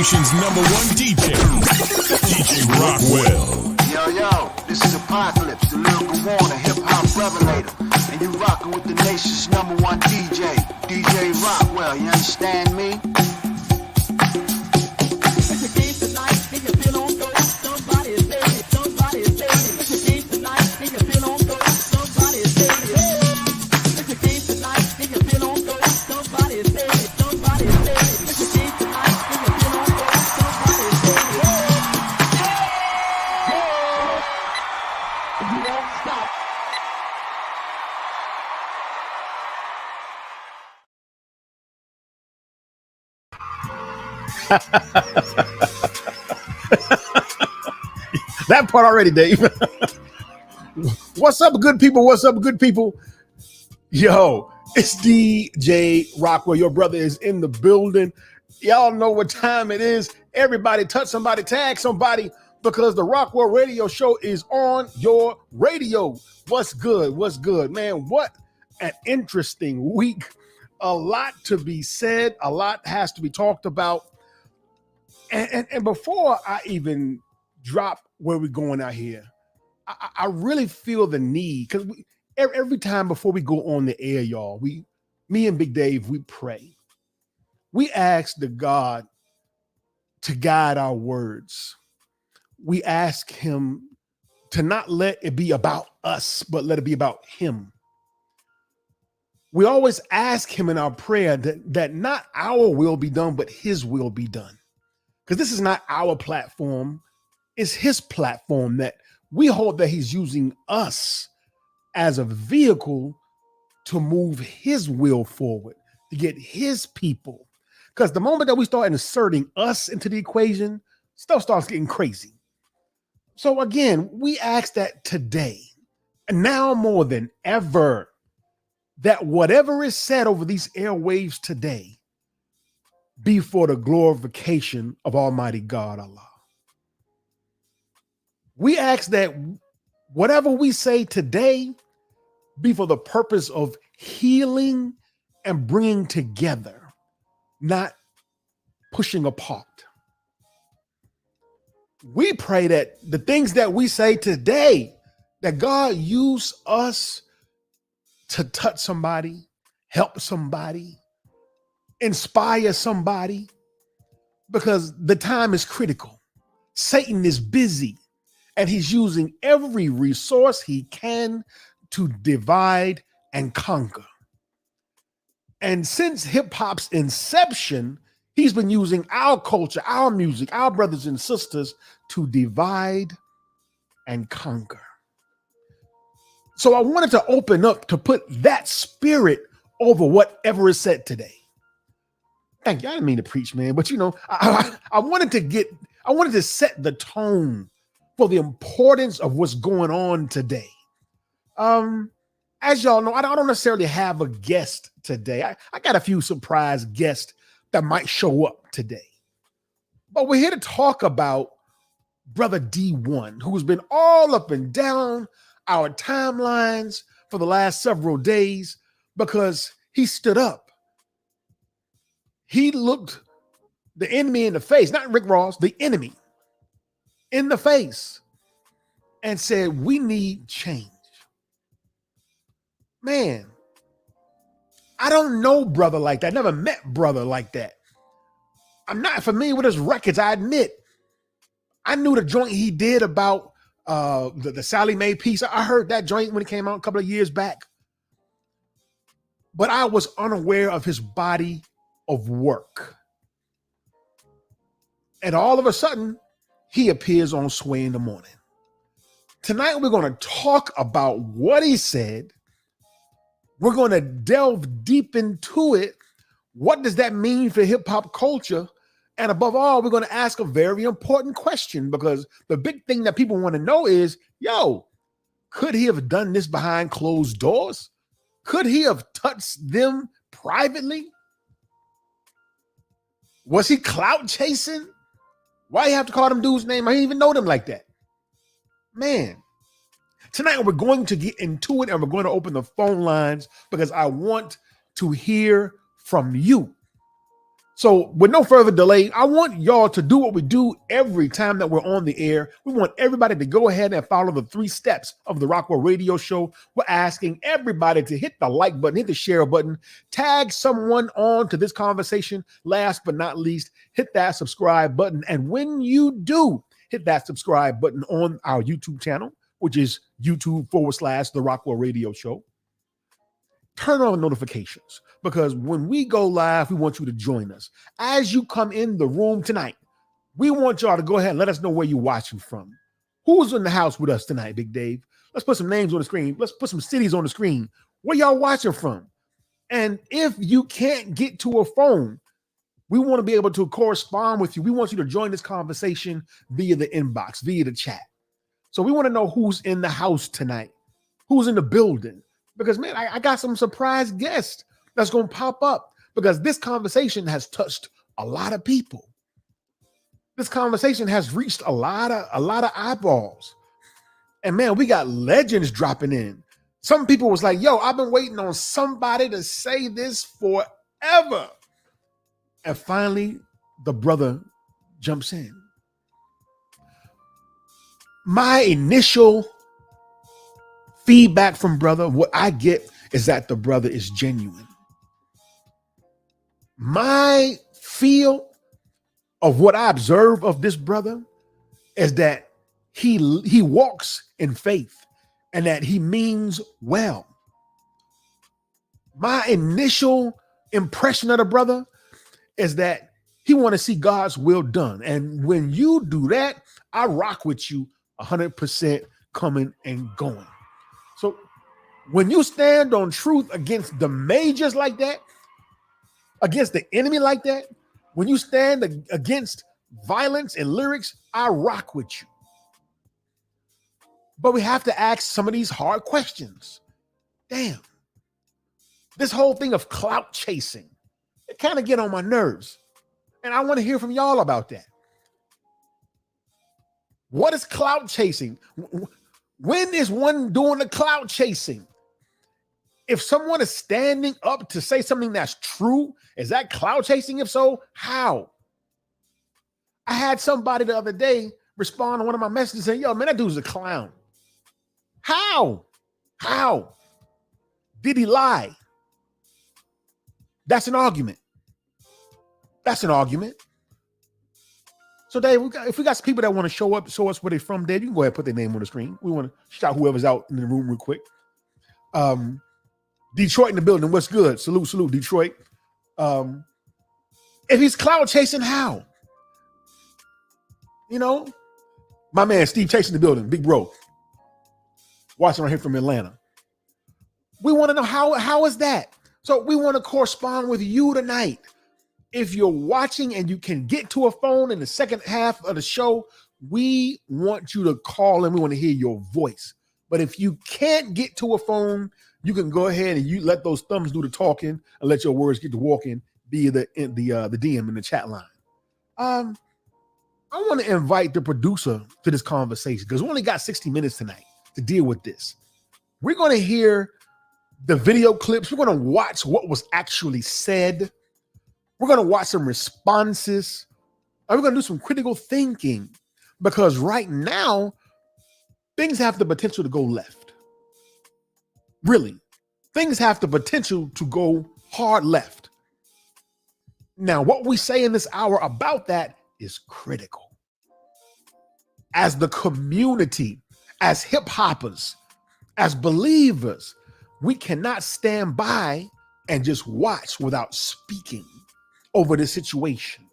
Nation's number one DJ, DJ Rockwell. Yo, this is Apocalypse, the lyrical warner, hip-hop revelator. And you rockin' with the nation's number one DJ, DJ Rockwell, you understand me? That part already, Dave. What's up, good people? What's up, good people? Yo, it's DJ Rockwell. Your brother is in the building. Y'all know what time it is. Everybody touch somebody, tag somebody, because the Rockwell radio show is on your radio. What's good? What's good, man? What an interesting week. A lot to be said. A lot has to be talked about. And before I even drop where we're going out here, I really feel the need, because every time before we go on the air, y'all, me and Big Dave, we pray. We ask the God to guide our words. We ask him to not let it be about us, but let it be about him. We always ask him in our prayer that not our will be done, but his will be done. Because this is not our platform. It's his platform that we hope that he's using us as a vehicle to move his will forward, to get his people. Because the moment that we start inserting us into the equation, stuff starts getting crazy. So again, we ask that today, and now more than ever, that whatever is said over these airwaves today be for the glorification of Almighty God Allah. We ask that whatever we say today be for the purpose of healing and bringing together, not pushing apart. We pray that the things that we say today, that God use us to touch somebody, help somebody, inspire somebody, because the time is critical. Satan is busy, and he's using every resource he can to divide and conquer. And since hip hop's inception, he's been using our culture, our music, our brothers and sisters to divide and conquer. So I wanted to open up to put that spirit over whatever is said today. Thank you. I didn't mean to preach, man, but I wanted to set the tone for the importance of what's going on today. As y'all know, I don't necessarily have a guest today. I got a few surprise guests that might show up today. But we're here to talk about Brother Dee-1, who's been all up and down our timelines for the last several days because he stood up. He looked the enemy in the face, not Rick Ross, the enemy in the face, and said, we need change. Man, I don't know brother like that. Never met brother like that. I'm not familiar with his records, I admit. I knew the joint he did about the Sally Mae piece. I heard that joint when it came out a couple of years back. But I was unaware of his body of work. And all of a sudden, he appears on Sway in the Morning. Tonight, we're going to talk about what he said. We're going to delve deep into it. What does that mean for hip hop culture? And above all, we're going to ask a very important question, because the big thing that people want to know is, could he have done this behind closed doors? Could he have touched them privately? Was he clout chasing? Why you have to call them dudes' name? I didn't even know them like that. Man, tonight we're going to get into it and we're going to open the phone lines because I want to hear from you. So with no further delay, I want y'all to do what we do every time that we're on the air. We want everybody to go ahead and follow the 3 steps of the Rockwell Radio Show. We're asking everybody to hit the like button, hit the share button, tag someone on to this conversation. Last but not least, hit that subscribe button. And when you do hit that subscribe button on our YouTube channel, which is YouTube.com/The Rockwell Radio Show, turn on notifications because when we go live, we want you to join us. As you come in the room tonight, we want y'all to go ahead and let us know where you're watching from. Who's in the house with us tonight, Big Dave? Let's put some names on the screen. Let's put some cities on the screen. Where y'all watching from? And if you can't get to a phone, we want to be able to correspond with you. We want you to join this conversation via the inbox, via the chat. So we want to know who's in the house tonight, who's in the building. Because, man, I got some surprise guests that's going to pop up because this conversation has touched a lot of people. This conversation has reached a lot of eyeballs. And, man, we got legends dropping in. Some people was like, yo, I've been waiting on somebody to say this forever. And finally, the brother jumps in. My initial feedback from brother, what I get is that the brother is genuine. My feel of what I observe of this brother is that he walks in faith and that he means well. My initial impression of the brother is that he want to see God's will done. And when you do that, I rock with you 100% coming and going. So when you stand on truth against the majors like that, against the enemy like that, when you stand against violence and lyrics, I rock with you. But we have to ask some of these hard questions. Damn. This whole thing of clout chasing, it kind of get on my nerves. And I want to hear from y'all about that. What is clout chasing? When is one doing the clout chasing? If someone is standing up to say something that's true, is that clout chasing? If so, how? I had somebody the other day respond to one of my messages saying, yo, man, that dude's a clown. How? How? Did he lie? That's an argument. That's an argument. So, Dave, if we got some people that want to show us where they're from, Dave, you can go ahead and put their name on the screen. We want to shout whoever's out in the room real quick. Detroit in the building. What's good? Salute, Detroit. If he's cloud chasing, how? You know, my man Steve Chase in the building, big bro. Watching right here from Atlanta. We want to know how is that? So we want to correspond with you tonight. If you're watching and you can get to a phone in the second half of the show, we want you to call and we want to hear your voice. But if you can't get to a phone, you can go ahead and you let those thumbs do the talking and let your words get to walking via the DM in the chat line. I want to invite the producer to this conversation because we only got 60 minutes tonight to deal with this. We're going to hear the video clips. We're going to watch what was actually said. We're going to watch some responses. And we're going to do some critical thinking because right now, things have the potential to go left. Really, things have the potential to go hard left. Now, what we say in this hour about that is critical. As the community, as hip hoppers, as believers, we cannot stand by and just watch without speaking over this situation.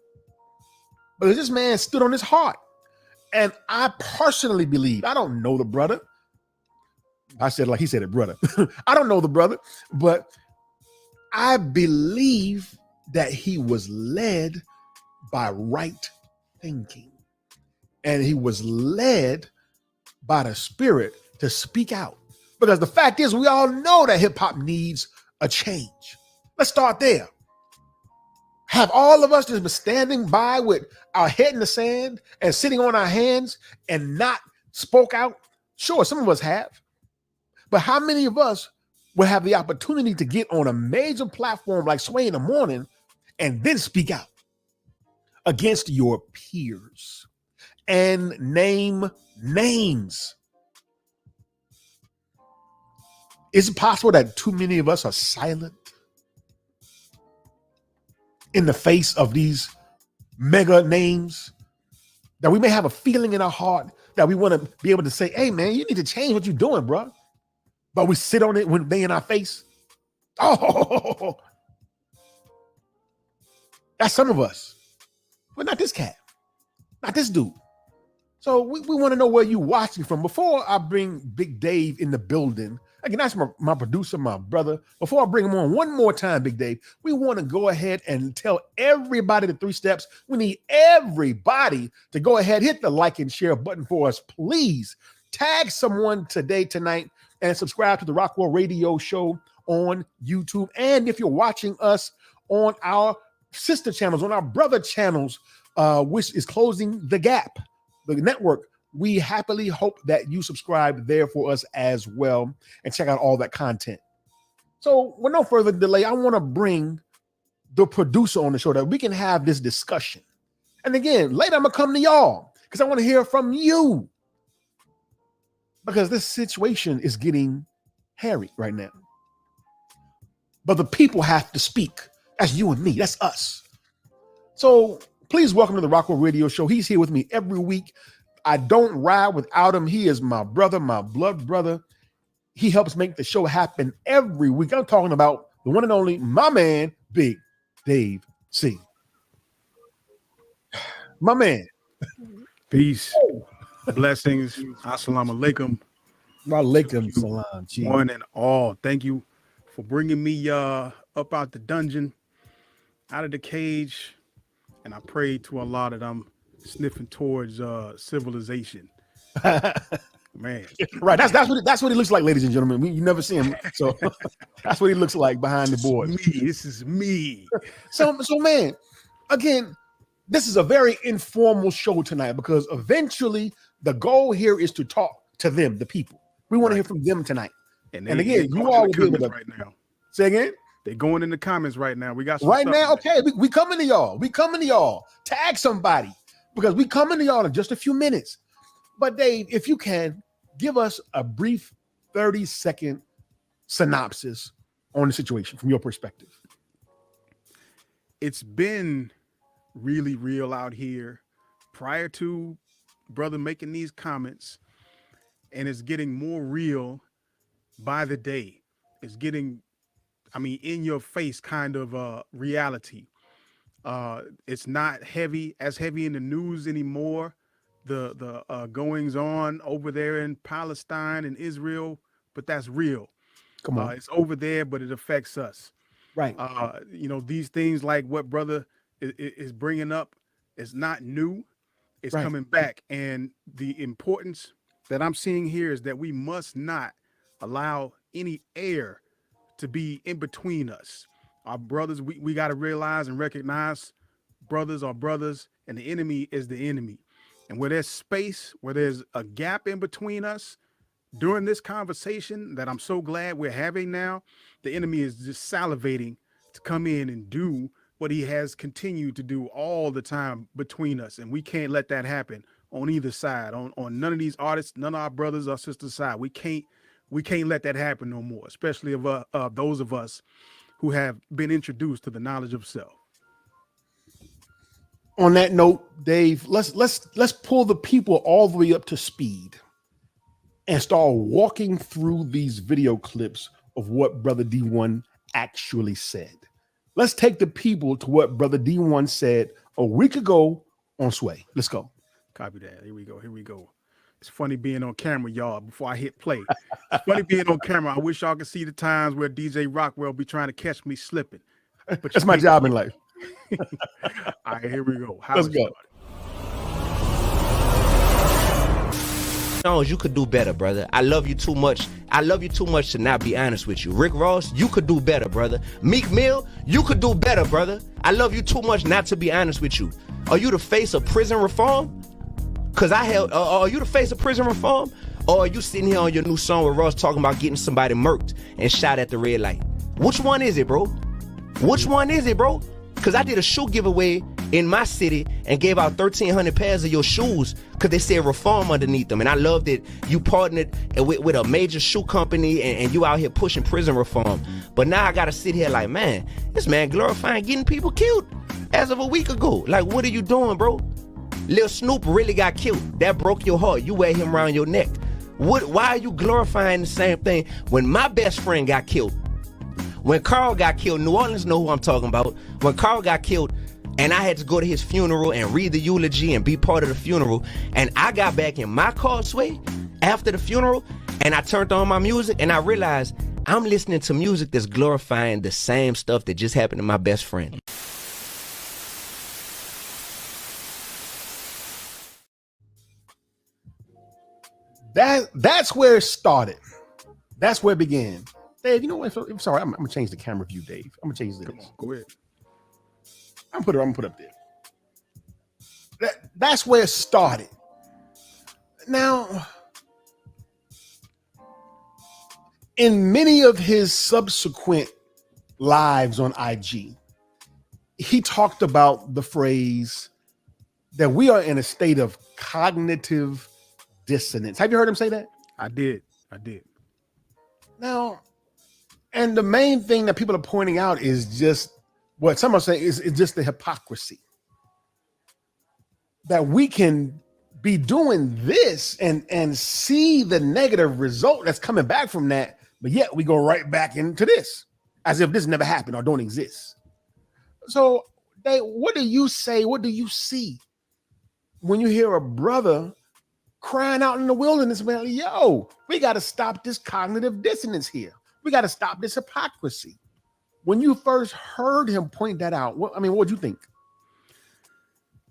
But this man stood on his heart. And I personally believe, I don't know the brother. I said like he said it, brother. I don't know the brother, but I believe that he was led by right thinking. And he was led by the Spirit to speak out. Because the fact is, we all know that hip hop needs a change. Let's start there. Have all of us just been standing by with our head in the sand and sitting on our hands and not spoke out? Sure, some of us have. But how many of us will have the opportunity to get on a major platform like Sway in the Morning and then speak out against your peers and name names? Is it possible that too many of us are silent in the face of these mega names, that we may have a feeling in our heart that we want to be able to say, hey man, you need to change what you're doing, bro? But we sit on it when they in our face. Oh, that's some of us. But not this cat, not this dude. So we want to know where you watching from. Before I bring Big Dave in the building, again, that's my producer, my brother. Before I bring him on one more time, Big Dave, we want to go ahead and tell everybody the 3 steps. We need everybody to go ahead, hit the like and share button for us. Please tag someone today, tonight, and subscribe to the Rockwell Radio Show on YouTube. And if you're watching us on our sister channels, on our brother channels, which is Closing the Gap, the network, we happily hope that you subscribe there for us as well and check out all that content. So with no further delay, I want to bring the producer on the show that we can have this discussion. And again, later I'm going to come to y'all because I want to hear from you, because this situation is getting hairy right now. But the people have to speak. That's you and me. That's us. So please welcome to the Rockwell Radio Show. He's here with me every week. I don't ride without him. He is my brother, my blood brother. He helps make the show happen every week. I'm talking about the one and only, my man, Big Dave C. My man. Peace, blessings, assalamu alaikum. Walaikum salam. G. One and all. Thank you for bringing me up out the dungeon, out of the cage. And I pray to Allah that I'm sniffing towards civilization. Man. Right. That's what he looks like, ladies and gentlemen. You never see him. So that's what he looks like behind the board. This is me. So man, again, this is a very informal show tonight because eventually the goal here is to talk to them, the people. We want to hear from them tonight. And again, you all will be able to right now. Say again. They're going in the comments right now. We got some right now. Today. Okay, we coming to y'all. We coming to y'all. Tag somebody because we coming to y'all in just a few minutes. But Dave, if you can give us a brief 30-second synopsis on the situation from your perspective. It's been really real out here prior to brother making these comments, and it's getting more real by the day. It's getting, in your face kind of reality. It's not as heavy in the news anymore. The goings on over there in Palestine and Israel, but that's real. Come on. It's over there, but it affects us. Right. These things like what brother is bringing up is not new. It's right. coming back. And the importance that I'm seeing here is that we must not allow any air to be in between us. Our brothers, we got to realize and recognize brothers are brothers and the enemy is the enemy. And where there's space, where there's a gap in between us during this conversation that I'm so glad we're having now, the enemy is just salivating to come in and do what he has continued to do all the time between us. And we can't let that happen on either side, on none of these artists, none of our brothers or sisters side. We can't let that happen no more, especially of those of us who have been introduced to the knowledge of self. On that note, Dave, let's pull the people all the way up to speed and start walking through these video clips of what Brother Dee-1 actually said. Let's take the people to what Brother Dee-1 said a week ago on Sway. Let's go. Copy that. Here we go. It's funny being on camera, y'all, before I hit play. It's funny being on camera. I wish y'all could see the times where DJ Rockwell be trying to catch me slipping. But that's my job in life. All right, here we go. Let's go. Stones, you could do better, brother. I love you too much. I love you too much to not be honest with you. Rick Ross, you could do better, brother. Meek Mill, you could do better, brother. I love you too much not to be honest with you. Are you the face of prison reform? Cause are you the face of prison reform? Or are you sitting here on your new song with Ross talking about getting somebody murked and shot at the red light? Which one is it, bro? Which one is it, bro? Cause I did a shoe giveaway in my city and gave out 1,300 pairs of your shoes because they said reform underneath them. And I love that you partnered with a major shoe company and you out here pushing prison reform. But now I gotta sit here like, man, this man glorifying getting people killed as of a week ago. Like, what are you doing, bro? Lil Snoop really got killed. That broke your heart. You wear him around your neck. Why are you glorifying the same thing when my best friend got killed? When Carl got killed, New Orleans know who I'm talking about. When Carl got killed, and I had to go to his funeral and read the eulogy and be part of the funeral. And I got back in my car, Sway, after the funeral, and I turned on my music, and I realized I'm listening to music that's glorifying the same stuff that just happened to my best friend. That's where it started. That's where it began. Dave, you know what? I'm sorry. I'm gonna change the camera view, Dave. I'm gonna change this. Come on, go ahead. I'm gonna put up there. That's where it started. Now, in many of his subsequent lives on IG, he talked about the phrase that we are in a state of cognitive dissonance. Have you heard him say that? I did. Now, and the main thing that people are pointing out is just what some are saying is just the hypocrisy that we can be doing this and see the negative result that's coming back from that, but yet we go right back into this as if this never happened or don't exist. So, Dave, what do you say? What do you see when you hear a brother crying out in the wilderness, man? Yo, we got to stop this cognitive dissonance here. We got to stop this hypocrisy. When you first heard him point that out, what would you think?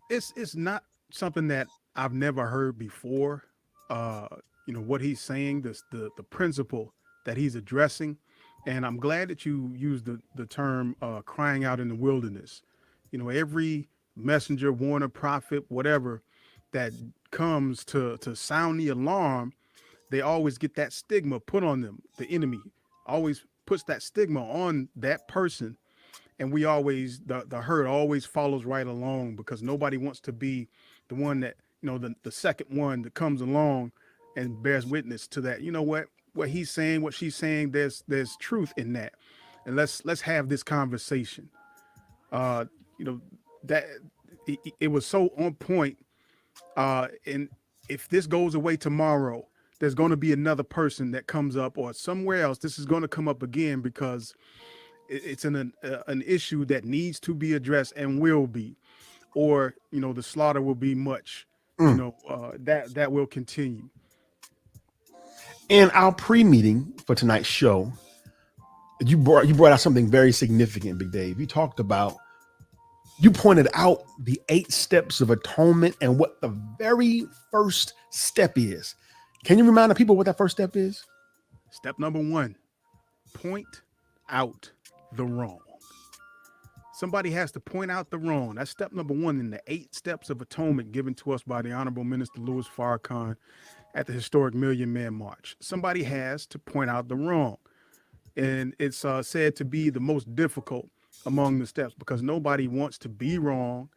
It's not something that I've never heard before. What he's saying, the principle that he's addressing, and I'm glad that you used the term crying out in the wilderness. Every messenger, warner, prophet, whatever that comes to sound the alarm, they always get that stigma put on them. The enemy always puts that stigma on that person, and we always the herd always follows right along because nobody wants to be the one that the second one that comes along and bears witness to that. What he's saying, what she's saying, there's truth in that, and let's have this conversation. That it was so on point, and if this goes away tomorrow, there's going to be another person that comes up, or somewhere else this is going to come up again because it's an issue that needs to be addressed and will be, or the slaughter will be much. That will continue. In our pre-meeting for tonight's show, you brought out something very significant, Big Dave. You pointed out the 8 steps of atonement and what the very first step is. Can you remind the people what that first step is? Step number 1, point out the wrong. Somebody has to point out the wrong. That's step number 1 in the 8 steps of atonement given to us by the Honorable Minister Louis Farrakhan at the historic Million Man March. Somebody has to point out the wrong. And it's said to be the most difficult among the steps because nobody wants to be wrong.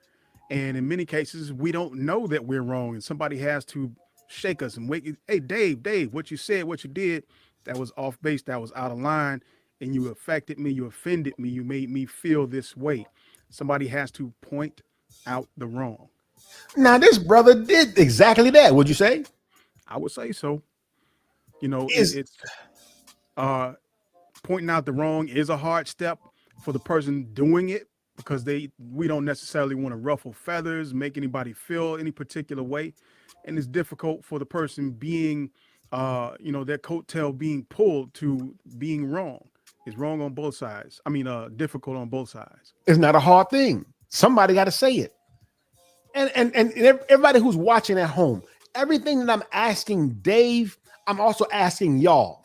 And in many cases, we don't know that we're wrong. And somebody has to shake us and wake. Hey, Dave, what you said, what you did, that was off base, that was out of line. And you affected me, you offended me, you made me feel this way. Somebody has to point out the wrong. Now, this brother did exactly that. Would you say? I would say so. It's pointing out the wrong is a hard step for the person doing it because we don't necessarily want to ruffle feathers, make anybody feel any particular way. And it's difficult for the person being, their coattail being pulled to being wrong. It's wrong on both sides. Difficult on both sides. It's not a hard thing. Somebody got to say it. And everybody who's watching at home, everything that I'm asking Dave, I'm also asking y'all.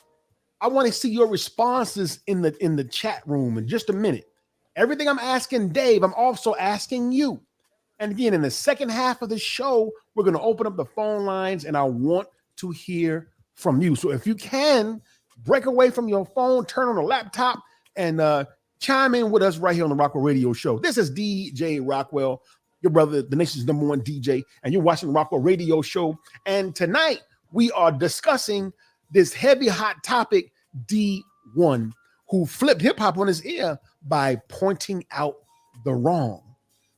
I want to see your responses in the chat room in just a minute. Everything I'm asking Dave, I'm also asking you. And again, in the second half of the show, we're going to open up the phone lines, and I want to hear from you. So if you can, break away from your phone, turn on the laptop, and chime in with us right here on the Rockwell Radio Show. This is DJ Rockwell, your brother, the nation's #1 DJ, and you're watching the Rockwell Radio Show. And tonight, we are discussing this heavy, hot topic, Dee-1, who flipped hip-hop on his ear by pointing out the wrong.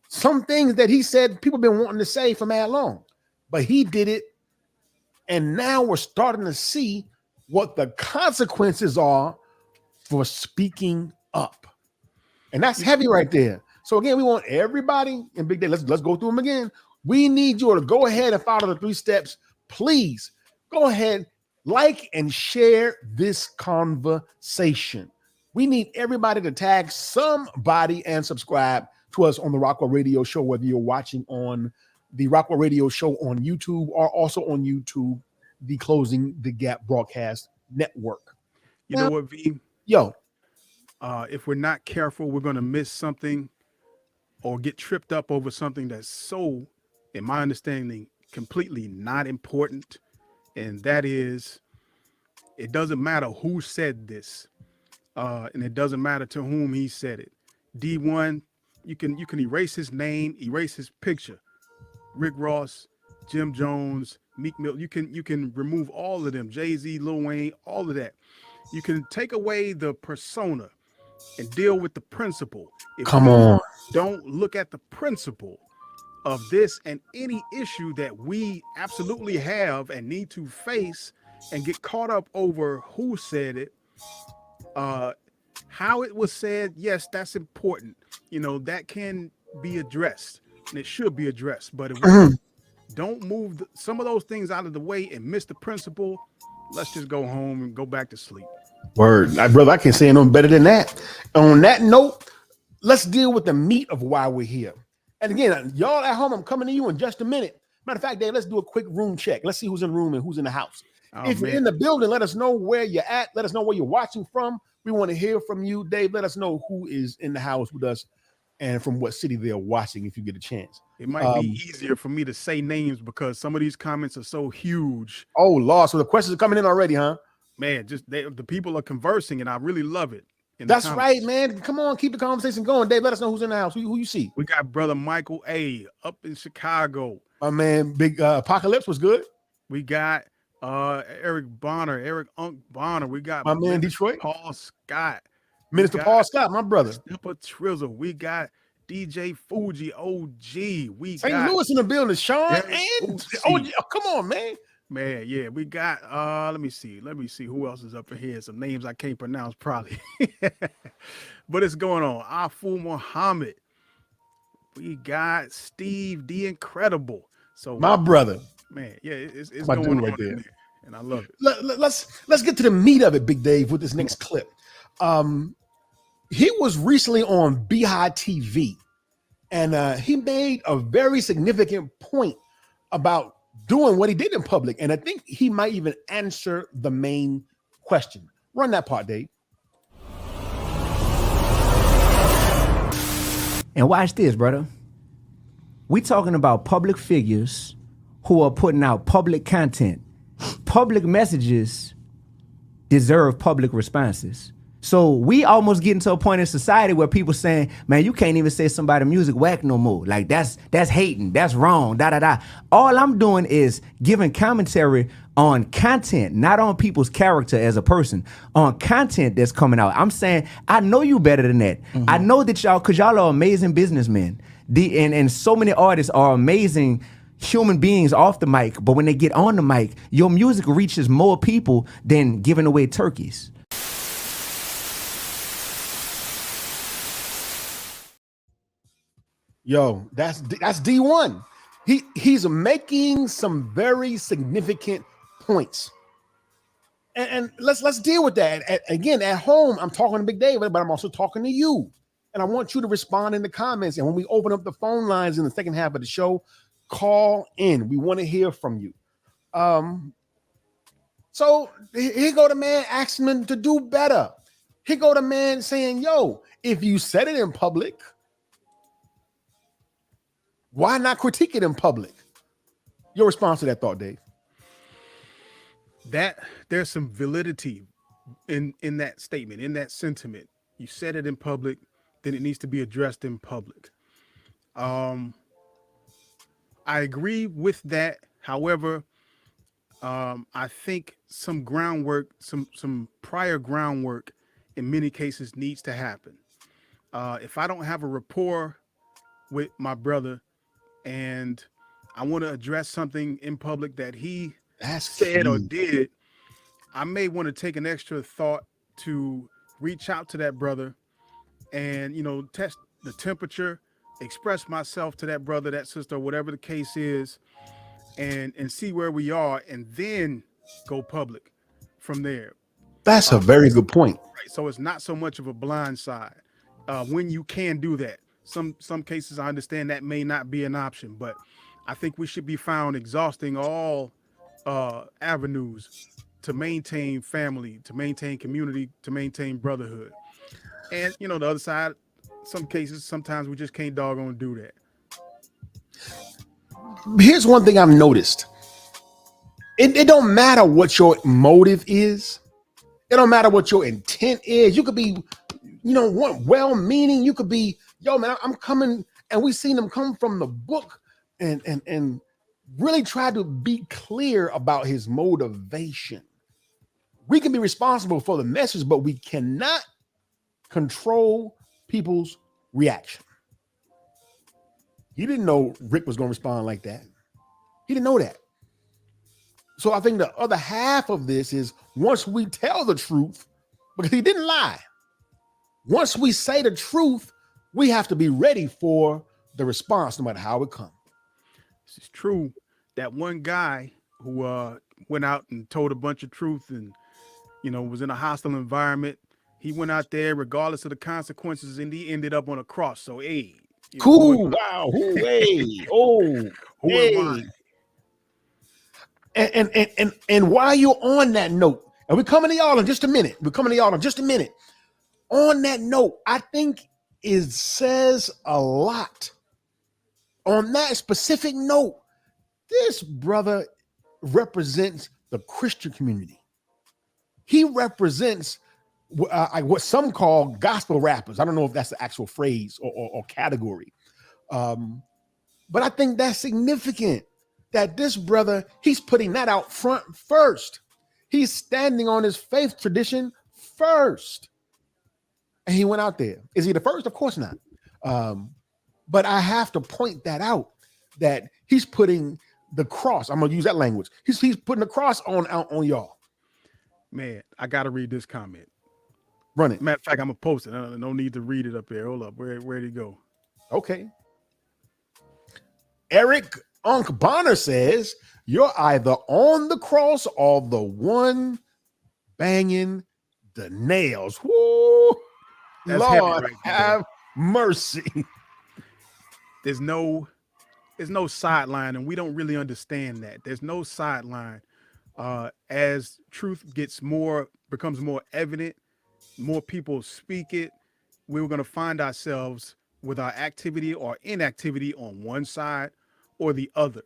Some things that he said people been wanting to say for mad long, but he did it. And now we're starting to see what the consequences are for speaking up. And that's heavy right there. So again, we want everybody in Big Day. Let's go through them again. We need you to go ahead and follow the 3 steps. Please go ahead, like and share this conversation. We need everybody to tag somebody and subscribe to us on the Rockwell Radio Show, whether you're watching on the Rockwell Radio Show on YouTube or also on YouTube, the Closing the Gap Broadcast Network. You know what, V? Yo. If we're not careful, we're going to miss something or get tripped up over something that's so, in my understanding, completely not important. And that is, it doesn't matter who said this, and it doesn't matter to whom he said it. Dee-1, you can erase his name, erase his picture. Rick Ross, Jim Jones, Meek Mill, you can remove all of them. Jay-Z, Lil Wayne, all of that. You can take away the persona and deal with the principle. If you don't look at the principle of this and any issue that we absolutely have and need to face and get caught up over who said it, how it was said, yes, that's important. You know, that can be addressed and it should be addressed. But if we don't move some of those things out of the way and miss the principle, let's just go home and go back to sleep. Word. Brother, I can't say no better than that. On that note, let's deal with the meat of why we're here. And again, y'all at home, I'm coming to you in just a minute. Matter of fact, Dave, let's do a quick room check. Let's see who's in the room and who's in the house. If you're in the building, let us know where you're at. Let us know where you're watching from. We want to hear from you. Dave, let us know who is in the house with us and from what city they're watching if you get a chance. It might be easier for me to say names because some of these comments are so huge. Oh, Lord. So the questions are coming in already, huh? Man, just the people are conversing, and I really love it. That's right, man. Come on, keep the conversation going. Dave, let us know who's in the house. Who you see? We got brother Michael A. up in Chicago. My man, Big Apocalypse was good. We got Eric Unk Bonner. We got my man Detroit, Paul Scott, Minister Paul Scott, my brother. Snipper Trizzle. We got DJ Fuji OG. We St. got Louis in the building. Sean and OG. Oh, come on, man. Man, yeah, we got let me see who else is up in here. Some names I can't pronounce probably. But it's going on. Afu Muhammad. We got Steve the Incredible. So my brother. Man, yeah, it's going on right there. And I love it. Let's get to the meat of it, Big Dave, with this next clip. He was recently on Beehive TV, and he made a very significant point about doing what he did in public. And I think he might even answer the main question. Run that part, Dave. And watch this, brother. We talking about public figures who are putting out public content. Public messages deserve public responses. So we almost getting to a point in society where people saying, man, you can't even say somebody's music whack no more. Like that's hating, that's wrong, da. All I'm doing is giving commentary on content, not on people's character as a person, on content that's coming out. I'm saying, I know you better than that. Mm-hmm. I know that cause y'all are amazing businessmen. And so many artists are amazing human beings off the mic, but when they get on the mic, your music reaches more people than giving away turkeys. Yo, that's Dee-1. He's making some very significant points, and let's deal with that. Again, at home, I'm talking to Big David, but I'm also talking to you, and I want you to respond in the comments. And when we open up the phone lines in the second half of the show, call in. We want to hear from you. So here go the man asking him to do better. Here go the man saying, yo, if you said it in public, why not critique it in public? Your response to that thought, Dave? That there's some validity in that statement, in that sentiment. You said it in public, then it needs to be addressed in public. I agree with that. However, I think some groundwork, some prior groundwork in many cases needs to happen. If I don't have a rapport with my brother and I want to address something in public that he said or did, I may want to take an extra thought to reach out to that brother and, test the temperature, express myself to that brother, that sister, whatever the case is, and see where we are, and then go public from there. That's a very good point. Right. So it's not so much of a blind side when you can do that. Some cases I understand that may not be an option, but I think we should be found exhausting all avenues to maintain family, to maintain community, to maintain brotherhood. And the other side, some cases, sometimes we just can't doggone do that. Here's one thing I've noticed. It don't matter what your motive is. It don't matter what your intent is. You could be, well-meaning. You could be, yo, man, I'm coming, and we seen them come from the book and really try to be clear about his motivation. We can be responsible for the message, but we cannot control people's reaction. He didn't know Rick was going to respond like that. He didn't know that. So I think the other half of this is once we tell the truth, because he didn't lie. Once we say the truth, we have to be ready for the response, no matter how it comes. This is true. That one guy who went out and told a bunch of truth and, was in a hostile environment. He went out there regardless of the consequences, and he ended up on a cross. So, hey. Cool. Wow. Hey. Oh. Who am I? And while you're on that note, and we're coming to y'all in just a minute. On that note, I think it says a lot. On that specific note, this brother represents the Christian community. He represents what some call gospel rappers. I don't know if that's the actual phrase or category. But I think that's significant that this brother, he's putting that out front first. He's standing on his faith tradition first. And he went out there. Is he the first? Of course not. But I have to point that out, that he's putting the cross. I'm going to use that language. He's putting the cross on y'all. Man, I got to read this comment. Run it. Matter of fact, I'm going to post it. No need to read it up there. Hold up. Where'd he go? Okay. Eric Unc Bonner says, you're either on the cross or the one banging the nails. Woo! That's Lord, right, have mercy. There's no sideline, and we don't really understand that. There's no sideline. As truth becomes more evident, more people speak it, we're going to find ourselves with our activity or inactivity on one side or the other.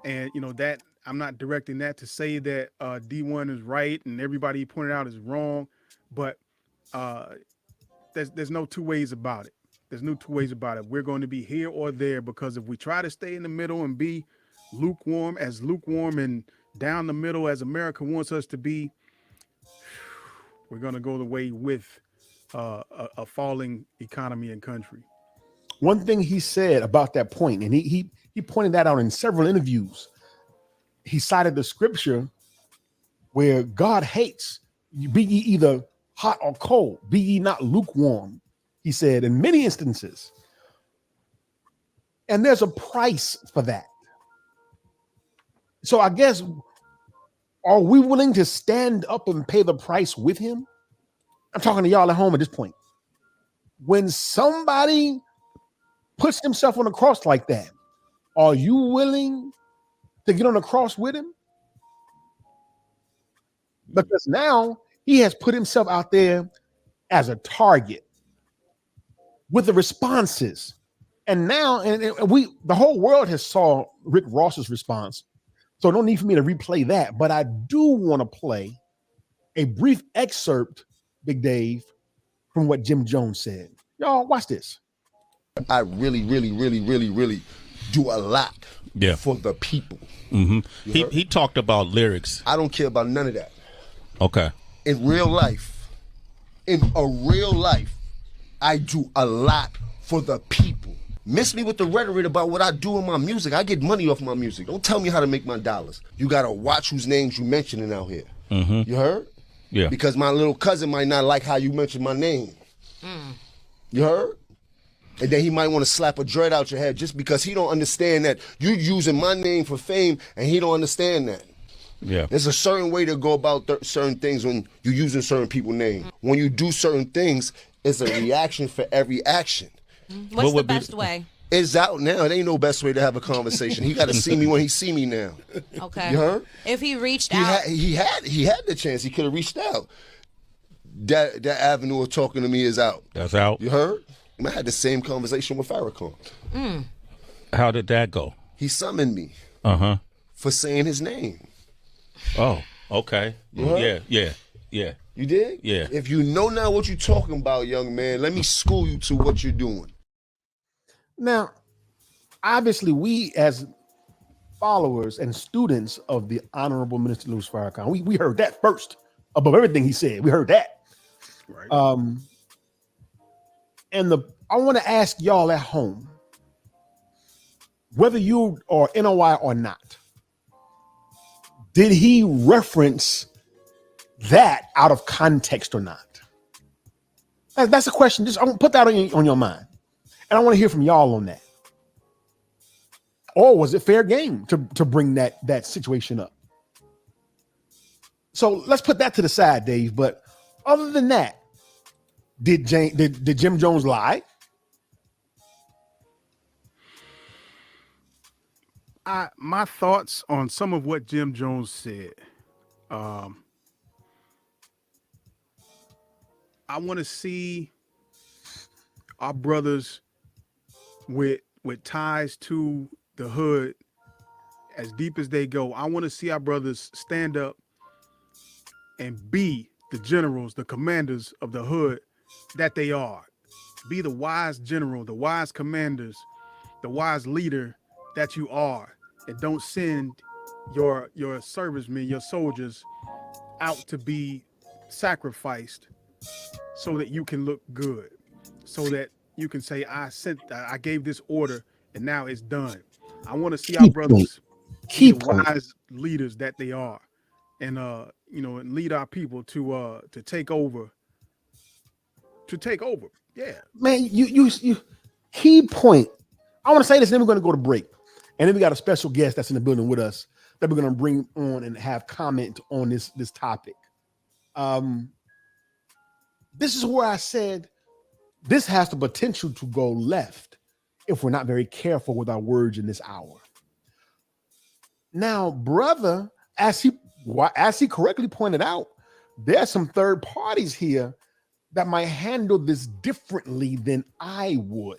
And, that I'm not directing that to say that Dee-1 is right and everybody he pointed out is wrong, but there's no two ways about it. There's no two ways about it. We're going to be here or there, because if we try to stay in the middle and be lukewarm and down the middle as America wants us to be, we're going to go the way with a falling economy and country. One thing he said about that point, and he pointed that out in several interviews. He cited the scripture where God hates, be ye either hot or cold, be ye not lukewarm, he said in many instances. And there's a price for that. So I guess, are we willing to stand up and pay the price with him? I'm talking to y'all at home at this point. When somebody puts himself on the cross like that, are you willing to get on the cross with him? because now he has put himself out there as a target with the responses. And now, the whole world has saw Rick Ross's response. So no need for me to replay that. But I do want to play a brief excerpt, Big Dave, from what Jim Jones said. Y'all watch this. I really do a lot for the people. Mm-hmm. He talked about lyrics. I don't care about none of that. Okay. In real life, I do a lot for the people. Miss me with the rhetoric about what I do in my music. I get money off my music. Don't tell me how to make my dollars. You gotta watch whose names you mentioning out here. Mm-hmm. You heard? Yeah. Because my little cousin might not like how you mention my name. You heard? And then he might want to slap a dread out your head just because he don't understand that you using my name for fame, and he don't understand that. Yeah. There's a certain way to go about certain things when you're using certain people's name. When you do certain things, it's a reaction for every action. What's the best way? It's out now. It ain't no best way to have a conversation. He got to see me when he see me now. Okay. You heard? If he reached out, he had the chance. He could have reached out. That avenue of talking to me is out. That's out. You heard? I had the same conversation with Farrakhan. How did that go? He summoned me for saying his name. Oh, okay. Yeah. You did? Yeah. If you know now what you're talking about, young man, let me school you to what you're doing. Now, obviously, we as followers and students of the Honorable Minister Louis Farrakhan, we heard that first above everything he said. We heard that. Right. I want to ask y'all at home, whether you are NOI or not, did he reference that out of context or not? That's a question. Just I want to put that on your mind. And I want to hear from y'all on that. Or was it fair game to bring that situation up? So let's put that to the side, Dave. But other than that, did Jim Jones lie? My thoughts on some of what Jim Jones said. I want to see our brothers with ties to the hood as deep as they go. I want to see our brothers stand up and be the generals, the commanders of the hood that they are. Be the wise general, the wise commanders, the wise leader that you are. And don't send your servicemen, your soldiers out to be sacrificed so that you can look good, so that you can say, I gave this order and now it's done. I want to see our brothers be the wise leaders that they are, and and lead our people to take over. To take over. Yeah. Man, you key point. I want to say this, and then we're going to go to break. And then we got a special guest that's in the building with us that we're going to bring on and have comment on this topic. This is where I said this has the potential to go left if we're not very careful with our words in this hour. Now, brother, as he correctly pointed out, there's some third parties here that might handle this differently than I would.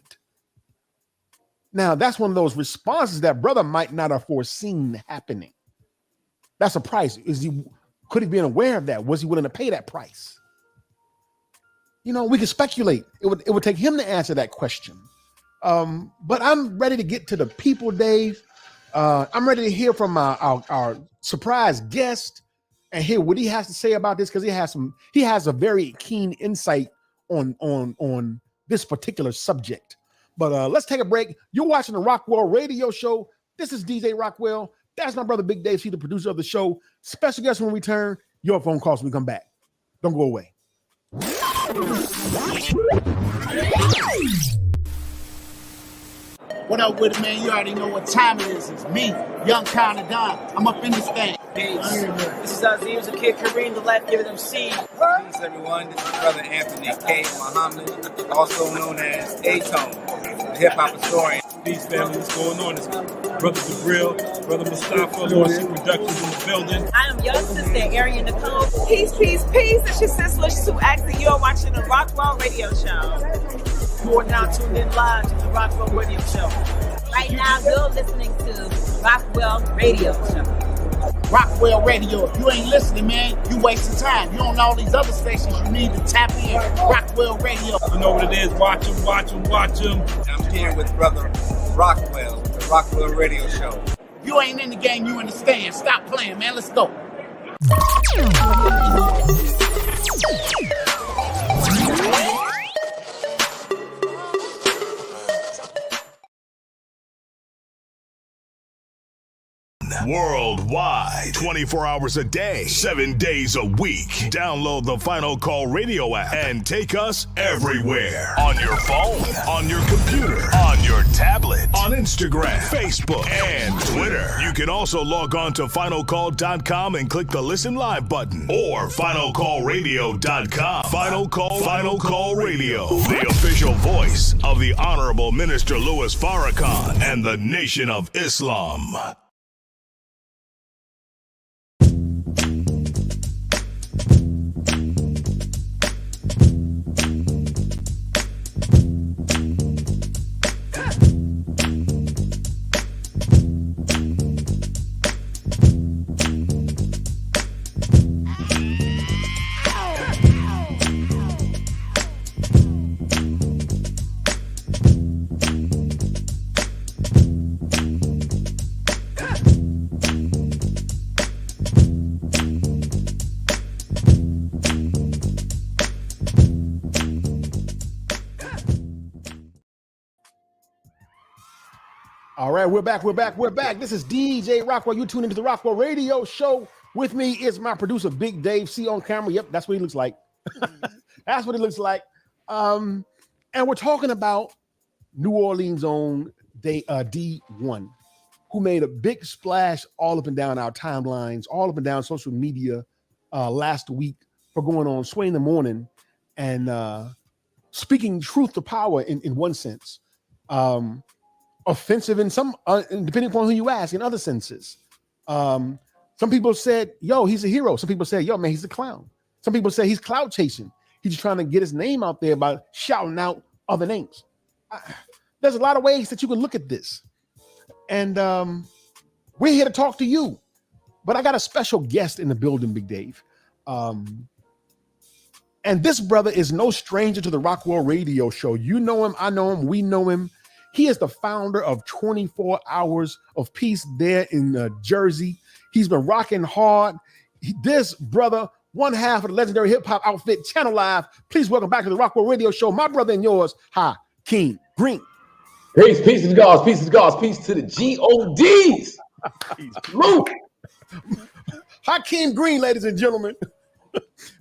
Now, that's one of those responses that brother might not have foreseen happening. That's a price. Could he be aware of that? Was he willing to pay that price? We can speculate. It would take him to answer that question. But I'm ready to get to the people, Dave. I'm ready to hear from our surprise guest and hear what he has to say about this, because he has a very keen insight on this particular subject. But let's take a break. You're watching the Rockwell Radio Show. This is DJ Rockwell. That's my brother Big Dave. He's the producer of the show. Special guest when we return. Your phone calls when we come back. Don't go away. What up with it, man? You already know what time it is. It's me, Young Kinda Don. I'm up in this thing. Peace. This is Aziz, the kid Kareem, the life giving MC. Peace, everyone. This is Brother Anthony K. Muhammad, also known as A-Tone, the hip hop historian. Peace, family. What's going on? It's Brother Jabril, Brother Mustafa, Lordship Productions in the building. I am your sister, Arian Nicole. Peace, peace, peace. It's your sister, Sue X, and you're watching the Rockwell Radio Show. You are now tuned in live to the Rockwell Radio Show. Right now, you're listening to Rockwell Radio Show. Rockwell Radio. If you ain't listening, man, you wasting time. You on all these other stations, you need to tap in. Rockwell Radio. You know what it is. Watch them, watch them, watch them. I'm here with Brother Rockwell, the Rockwell Radio Show. If you ain't in the game, you in the stand. Stop playing, man. Let's go. Worldwide, 24 hours a day, 7 days a week. Download the Final Call Radio app and take us everywhere. On your phone, on your computer, on your tablet, on Instagram, Facebook, and Twitter. You can also log on to finalcall.com and click the Listen Live button or finalcallradio.com. Final Call Radio, the official voice of the Honorable Minister Louis Farrakhan and the Nation of Islam. All right, we're back. This is DJ Rockwell. You tune into the Rockwell Radio Show. With me is my producer, Big Dave. See on camera. Yep, that's what he looks like. That's what he looks like. And we're talking about New Orleans' own Dee-1, who made a big splash all up and down our timelines, all up and down social media last week for going on Sway in the Morning and speaking truth to power in one sense. Offensive in some, depending upon who you ask, in other senses. Some people said, yo, he's a hero. Some people say, yo, man, he's a clown. Some people say he's clout chasing. He's just trying to get his name out there by shouting out other names. There's a lot of ways that you can look at this. And we're here to talk to you. But I got a special guest in the building, Big Dave. And this brother is no stranger to the Rockwell Radio Show. You know him, I know him, we know him. He is the founder of 24 Hours of Peace there in Jersey. He's been rocking hard. This brother, one half of the legendary hip-hop outfit, Channel Live. Please welcome back to the Rockwell Radio Show, my brother and yours, Hakeem Green. Peace to the gods, peace to the gods, peace to the G-O-Ds. Luke. Hakeem Green, ladies and gentlemen.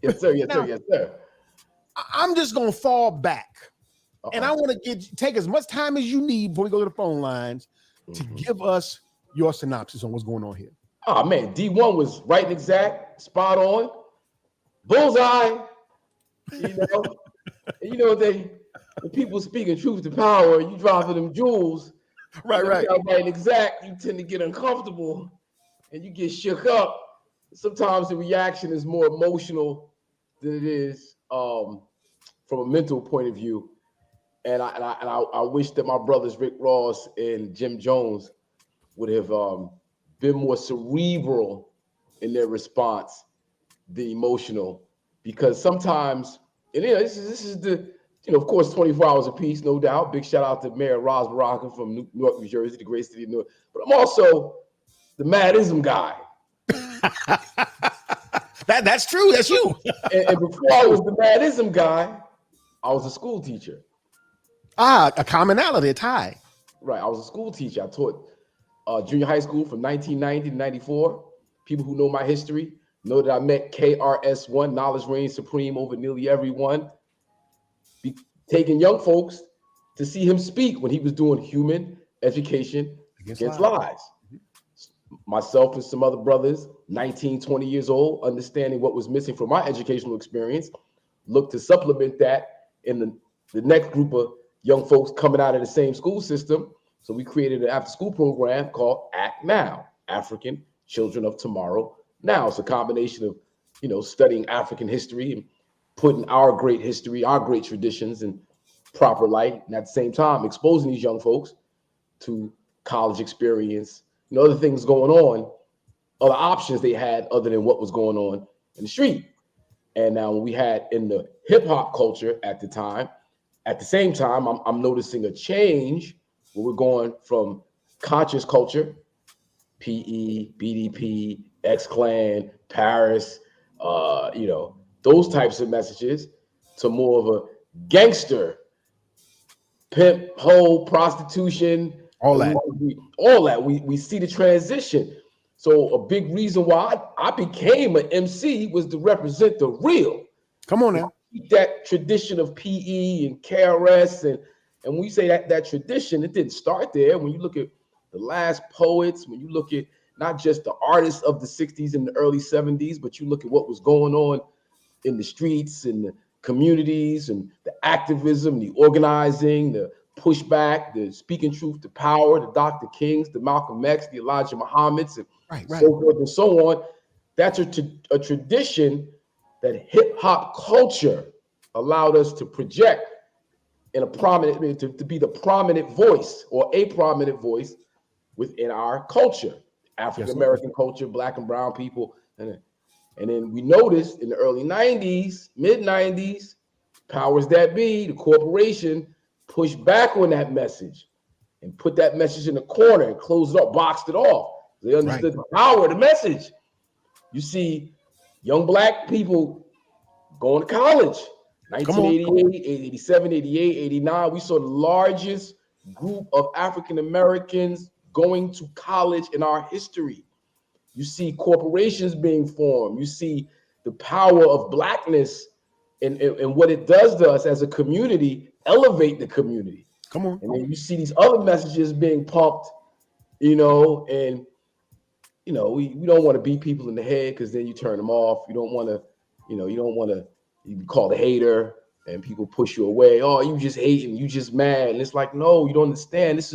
Yes, sir, yes, sir, yes, sir. I'm just going to fall back. And I want to take as much time as you need before we go to the phone lines to give us your synopsis on what's going on here. Oh, man, Dee-1 was right and exact, spot on, bullseye. When people speaking truth to power, you dropping them jewels. Right. Right and exact, you tend to get uncomfortable and you get shook up. Sometimes the reaction is more emotional than it is from a mental point of view. And I wish that my brothers Rick Ross and Jim Jones would have been more cerebral in their response than emotional, because sometimes, and this is the, of course, 24 Hours of Peace, no doubt. Big shout out to Mayor Roz Baraka from Newark, New Jersey, the great city of Newark. But I'm also the Madism guy. That's true. That's you. and before I was the Madism guy, I was a school teacher. A commonality, a tie. Right. I was a school teacher. I taught junior high school from 1990 to 94. People who know my history know that I met KRS-One, Knowledge Reigns Supreme over nearly everyone. Taking young folks to see him speak when he was doing human education against lies. Myself and some other brothers, 19, 20 years old, understanding what was missing from my educational experience, looked to supplement that in the next group of young folks coming out of the same school system So we created an after-school program called Act Now, African Children of Tomorrow Now. It's a combination of, studying African history and putting our great history, our great traditions in proper light, and at the same time exposing these young folks to college experience, other things going on, other options they had other than what was going on in the street. And now we had in the hip hop culture at the same time, I'm noticing a change where we're going from conscious culture, PE, BDP, X-Clan, Paris, those types of messages, to more of a gangster, pimp, hoe, prostitution, all that. We see the transition. So a big reason why I became an MC was to represent the real. Come on now. That tradition of PE and KRS, and we say that tradition, it didn't start there. When you look at the last poets, when you look at not just the artists of the 60s and the early 70s, but you look at what was going on in the streets and the communities and the activism, the organizing, the pushback, the speaking truth to power, the Dr. Kings, the Malcolm X, the Elijah Muhammads, and so forth and so on. That's a tradition that hip hop culture allowed us to project in a prominent, to be the prominent voice or a prominent voice within our culture, African American culture, Black and brown people. And then we noticed in the early 90s, mid 90s, powers that be, the corporation pushed back on that message and put that message in the corner and closed it up, boxed it off. They understood the power of the message. You see young Black people going to college, 1988, 87, 88, 89. We saw the largest group of African Americans going to college in our history. You see corporations being formed. You see the power of Blackness and what it does to us as a community, elevate the community. Come on. And then you see these other messages being pumped, and we don't want to beat people in the head because then you turn them off. You don't want to, you be called a hater and people push you away. Oh, you just hating, you just mad. And it's like, no, you don't understand. This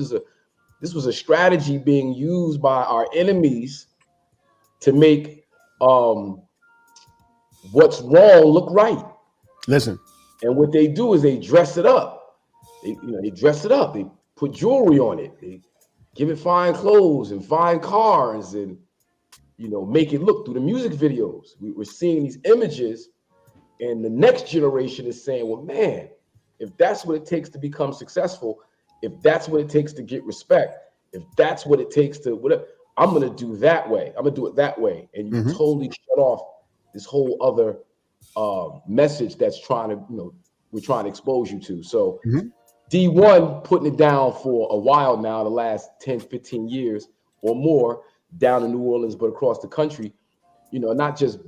was a strategy being used by our enemies to make what's wrong look right. Listen. And what they do is they dress it up. They dress it up. They put jewelry on it. They give it fine clothes and fine cars and, make it look through the music videos. We're seeing these images, and the next generation is saying, well, man, if that's what it takes to become successful, if that's what it takes to get respect, if that's what it takes to whatever, I'm going to do that way. I'm going to do it that way. And you totally shut off this whole other message that's we're trying to expose you to. So Dee-1 putting it down for a while now, the last 10, 15 years or more, down in New Orleans, but across the country, not just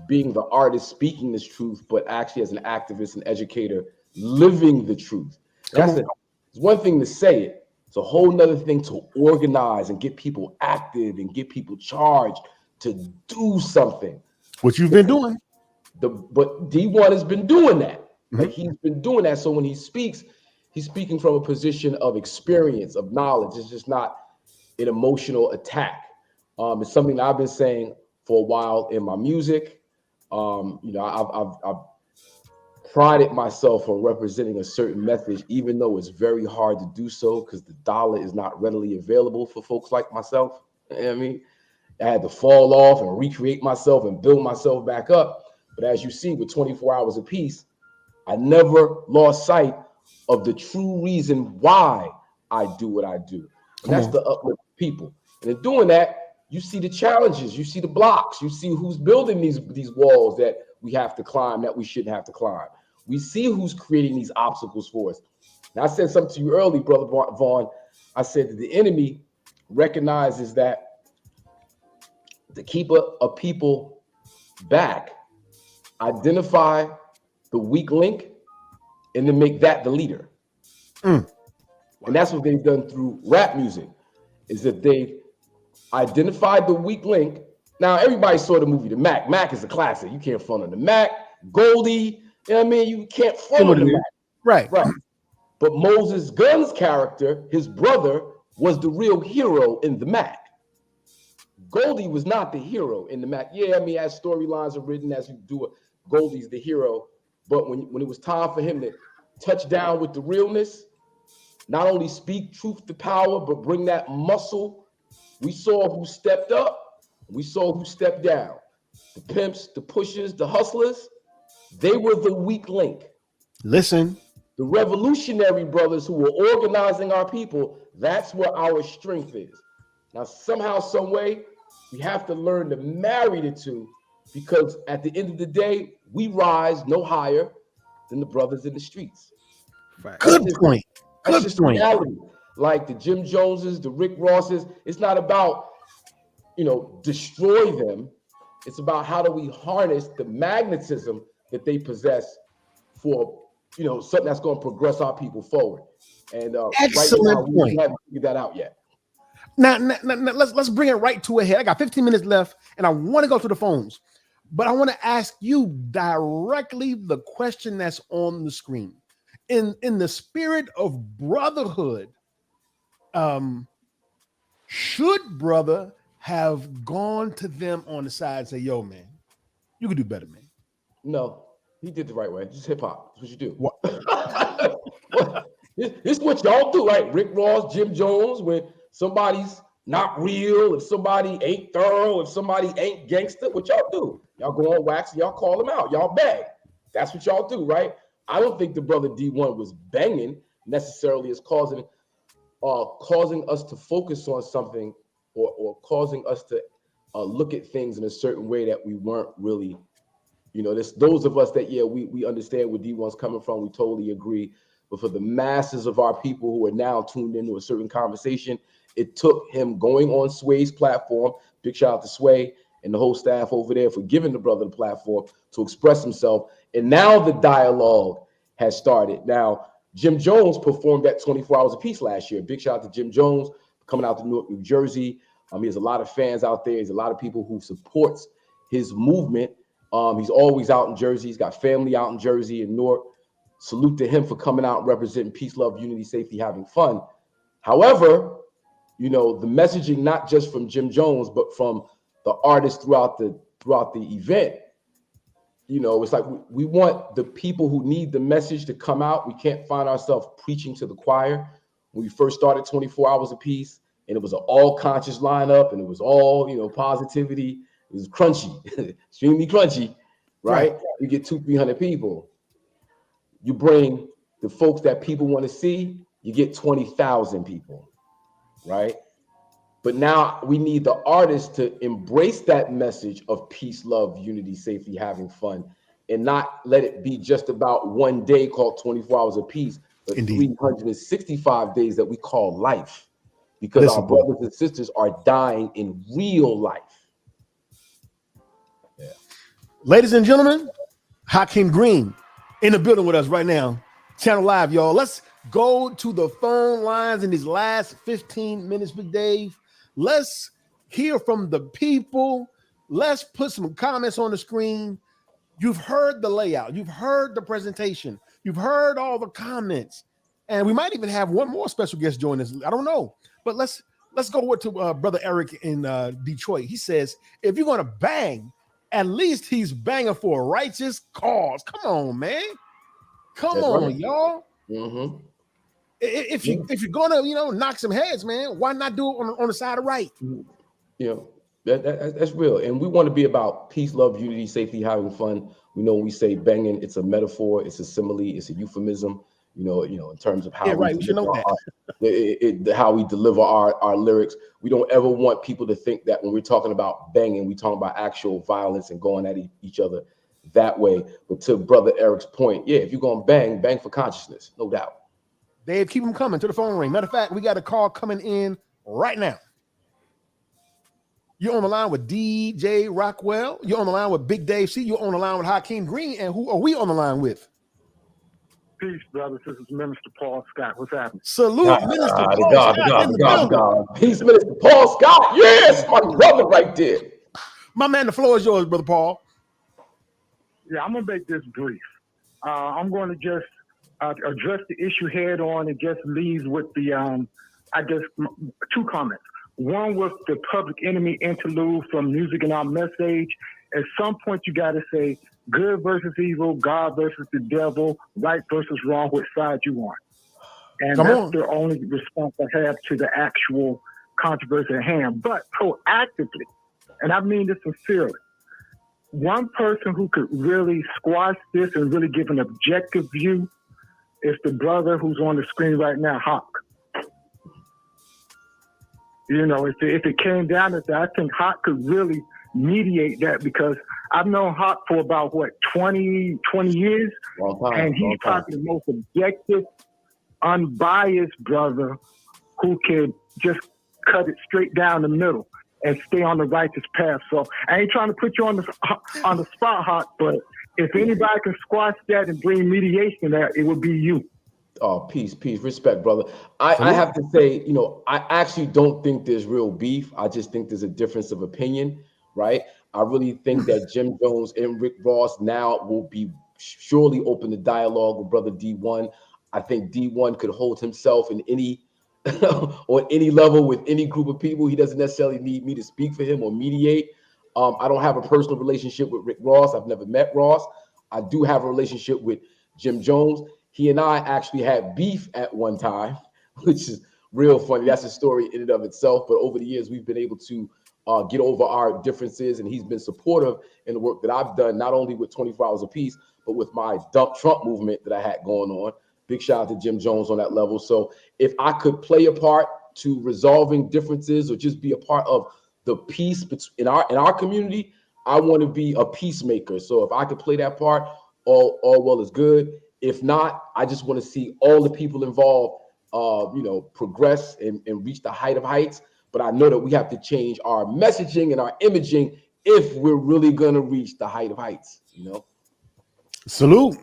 being the artist speaking this truth, but actually as an activist and educator, living the truth. It's one thing to say it. It's a whole nother thing to organize and get people active and get people charged to do something. What you've been doing. But Dee-1 has been doing that. Like he's been doing that. So when he speaks, he's speaking from a position of experience, of knowledge. It's just not an emotional attack. It's something that I've been saying for a while in my music. I've prided myself on representing a certain message, even though it's very hard to do so because the dollar is not readily available for folks like myself. You know what I mean? I had to fall off and recreate myself and build myself back up. But as you see, with 24 hours apiece, I never lost sight of the true reason why I do what I do. And that's the uplift of people. And in doing that, you see the challenges, you see the blocks, you see who's building these walls that we have to climb that we shouldn't have to climb. We see who's creating these obstacles for us. Now, I said something to you early, Brother Vaughn. I said that the enemy recognizes that to keep a people back, identify the weak link, and then make that the leader. And that's what they've done through rap music, is that they've identified the weak link. Now, everybody saw the movie The Mac. Mac is a classic. You can't front on the Mac. Goldie, you know what I mean? You can't front on the Mac. Right. But Moses Gunn's character, his brother, was the real hero in the Mac. Goldie was not the hero in the Mac. Yeah, I mean, as storylines are written, as you do it, Goldie's the hero. But when it was time for him to touch down with the realness, not only speak truth to power, but bring that muscle, we saw who stepped up, we saw who stepped down. The pimps, the pushers, the hustlers, they were the weak link. Listen. The revolutionary brothers who were organizing our people, that's where our strength is. Now, somehow, some way, we have to learn to marry the two, because at the end of the day, we rise no higher than the brothers in the streets. Good point. That's just reality. Like the Jim Joneses, the Rick Rosses, it's not about, destroy them. It's about how do we harness the magnetism that they possess for, something that's going to progress our people forward. And excellent right now, point. We haven't figured that out yet. Now, let's bring it right to a head. I got 15 minutes left, and I want to go to the phones, but I want to ask you directly the question that's on the screen. In the spirit of brotherhood, should brother have gone to them on the side and say, "Yo, man, you could do better, man"? No, he did the right way. Just hip hop. That's what you do. What? This is what y'all do, right? Rick Ross, Jim Jones, when somebody's not real, if somebody ain't thorough, if somebody ain't gangster, what y'all do? Y'all go on wax and y'all call them out. Y'all bang. That's what y'all do, right? I don't think the brother Dee-1 was banging necessarily as causing us to focus on something or causing us to look at things in a certain way that we weren't really, those of us that, we understand where Dee-1's coming from. We totally agree. But for the masses of our people who are now tuned into a certain conversation, it took him going on Sway's platform. Big shout out to Sway and the whole staff over there for giving the brother the platform to express himself. And now the dialogue has started. Now, Jim Jones performed at 24 Hours Apiece last year. Big shout out to Jim Jones coming out to Newark, New Jersey. He has a lot of fans out there. There's a lot of people who supports his movement. He's always out in Jersey. He's got family out in Jersey and Newark. Salute to him for coming out and representing peace, love, unity, safety, having fun. However, the messaging, not just from Jim Jones, but from the artists throughout the event, it's like we want the people who need the message to come out. We can't find ourselves preaching to the choir. When we first started 24 Hours Apiece, and it was an all conscious lineup, and it was all, positivity. It was crunchy, extremely crunchy, right? You get 200-300 people. You bring the folks that people want to see, you get 20,000 people, right? But now we need the artists to embrace that message of peace, love, unity, safety, having fun, and not let it be just about one day called 24 Hours Apiece, but 365 days that we call life, because our brothers and sisters are dying in real life. Yeah. Ladies and gentlemen, Hakeem Green in the building with us right now. Channel Live, y'all. Let's go to the phone lines in these last 15 minutes, Big Dave. Let's hear from the people. Let's put some comments on the screen. You've heard the layout. You've heard the presentation. You've heard all the comments. And we might even have one more special guest join us. I don't know. But let's go to Brother Eric in Detroit. He says, if you're going to bang, at least he's banging for a righteous cause. Come on, man. Come on, y'all. Mm-hmm. If you're gonna, knock some heads, man, why not do it on the side of right? That's real. And we want to be about peace, love, unity, safety, having fun. We know when we say banging, it's a metaphor, it's a simile, it's a euphemism. In terms of how how we deliver our lyrics. We don't ever want people to think that when we're talking about banging, we're talking about actual violence and going at each other that way. But to Brother Eric's point, if you're gonna bang for consciousness, no doubt. Dave, keep them coming to the phone ring. Matter of fact, we got a call coming in right now. You're on the line with DJ Rockwell. You're on the line with Big Dave C. You're on the line with Hakeem Green. And who are we on the line with? Peace, brothers. This is Minister Paul Scott. What's happening? Salute, Minister Paul Scott. God. Peace, Minister Paul Scott. Yes, my brother right there. My man, the floor is yours, Brother Paul. Yeah, I'm going to make this brief. I'm going to just address the issue head on and just leave with the I guess, two comments. One was the Public Enemy interlude from Music in Our Message. At some point, you got to say good versus evil, God versus the devil, right versus wrong, which side you on. And that's the only response I have to the actual controversy at hand. But proactively, and I mean this sincerely, one person who could really squash this and really give an objective view is the brother who's on the screen right now, Hawk. You know, if it came down to that, I think Hawk could really mediate that, because I've known Hawk for about, 20 years? And he's probably the most objective, unbiased brother who can just cut it straight down the middle and stay on the righteous path. So I ain't trying to put you on the spot, Hawk, but if anybody can squash that and bring mediation there, it would be you. Oh, peace, respect, brother. I have to say, I actually don't think there's real beef. I just think there's a difference of opinion, right? I really think that Jim Jones and Rick Ross now will be surely open to dialogue with brother D-1. I think D-1 could hold himself in any on any level with any group of people. He doesn't necessarily need me to speak for him or mediate. I don't have a personal relationship with Rick Ross. I've never met Ross. I do have a relationship with Jim Jones. He and I actually had beef at one time, which is real funny. That's a story in and of itself. But over the years, we've been able to get over our differences, and he's been supportive in the work that I've done, not only with 24 Hours Apiece, but with my Dump Trump movement that I had going on. Big shout out to Jim Jones on that level. So if I could play a part to resolving differences or just be a part of the peace in our community, I want to be a peacemaker. So if I could play that part, all well is good. If not, I just want to see all the people involved, progress and reach the height of heights. But I know that we have to change our messaging and our imaging if we're really going to reach the height of heights, Salute.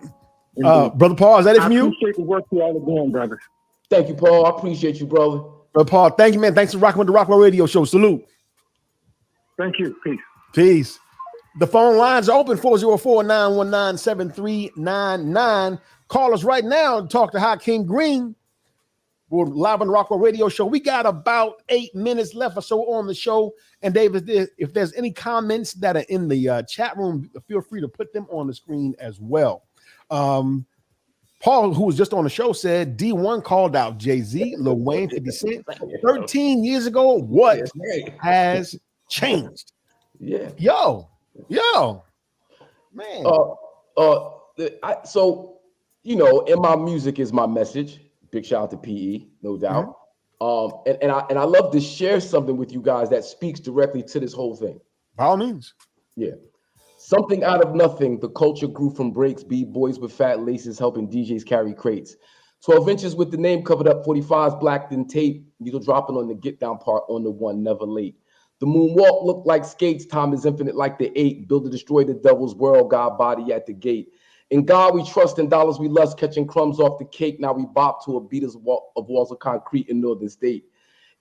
Brother Paul, is that it from you? I appreciate the work you all are doing, brother. Thank you, Paul. I appreciate you, brother. Brother Paul, thank you, man. Thanks for rocking with the Rockwell Radio Show. Salute. Thank you. Peace. Peace. The phone lines are open, 404-919-7399. Call us right now and talk to Hakeem Green. We're live on the Rockwell Radio Show. We got about 8 minutes left or so on the show. And David, if there's any comments that are in the chat room, feel free to put them on the screen as well. Paul, who was just on the show, said D-1 called out Jay-Z, Lil Wayne, 50 Cent 13 years ago. What has changed? Yeah. Yo, man. So, in my music is my message. Big shout out to PE, no doubt. Mm-hmm. And I love to share something with you guys that speaks directly to this whole thing. By all means. Yeah. Something out of nothing, the culture grew from breaks, B-boys with fat laces helping DJs carry crates. 12 inches with the name covered up, 45s blacked in tape, needle dropping on the get down part on the one, never late. The moonwalk looked like skates, time is infinite like the 8, build to destroy the devil's world, God body at the gate. In God we trust, in dollars we lust, catching crumbs off the cake, now we bop to a beat of walls of concrete in Northern State.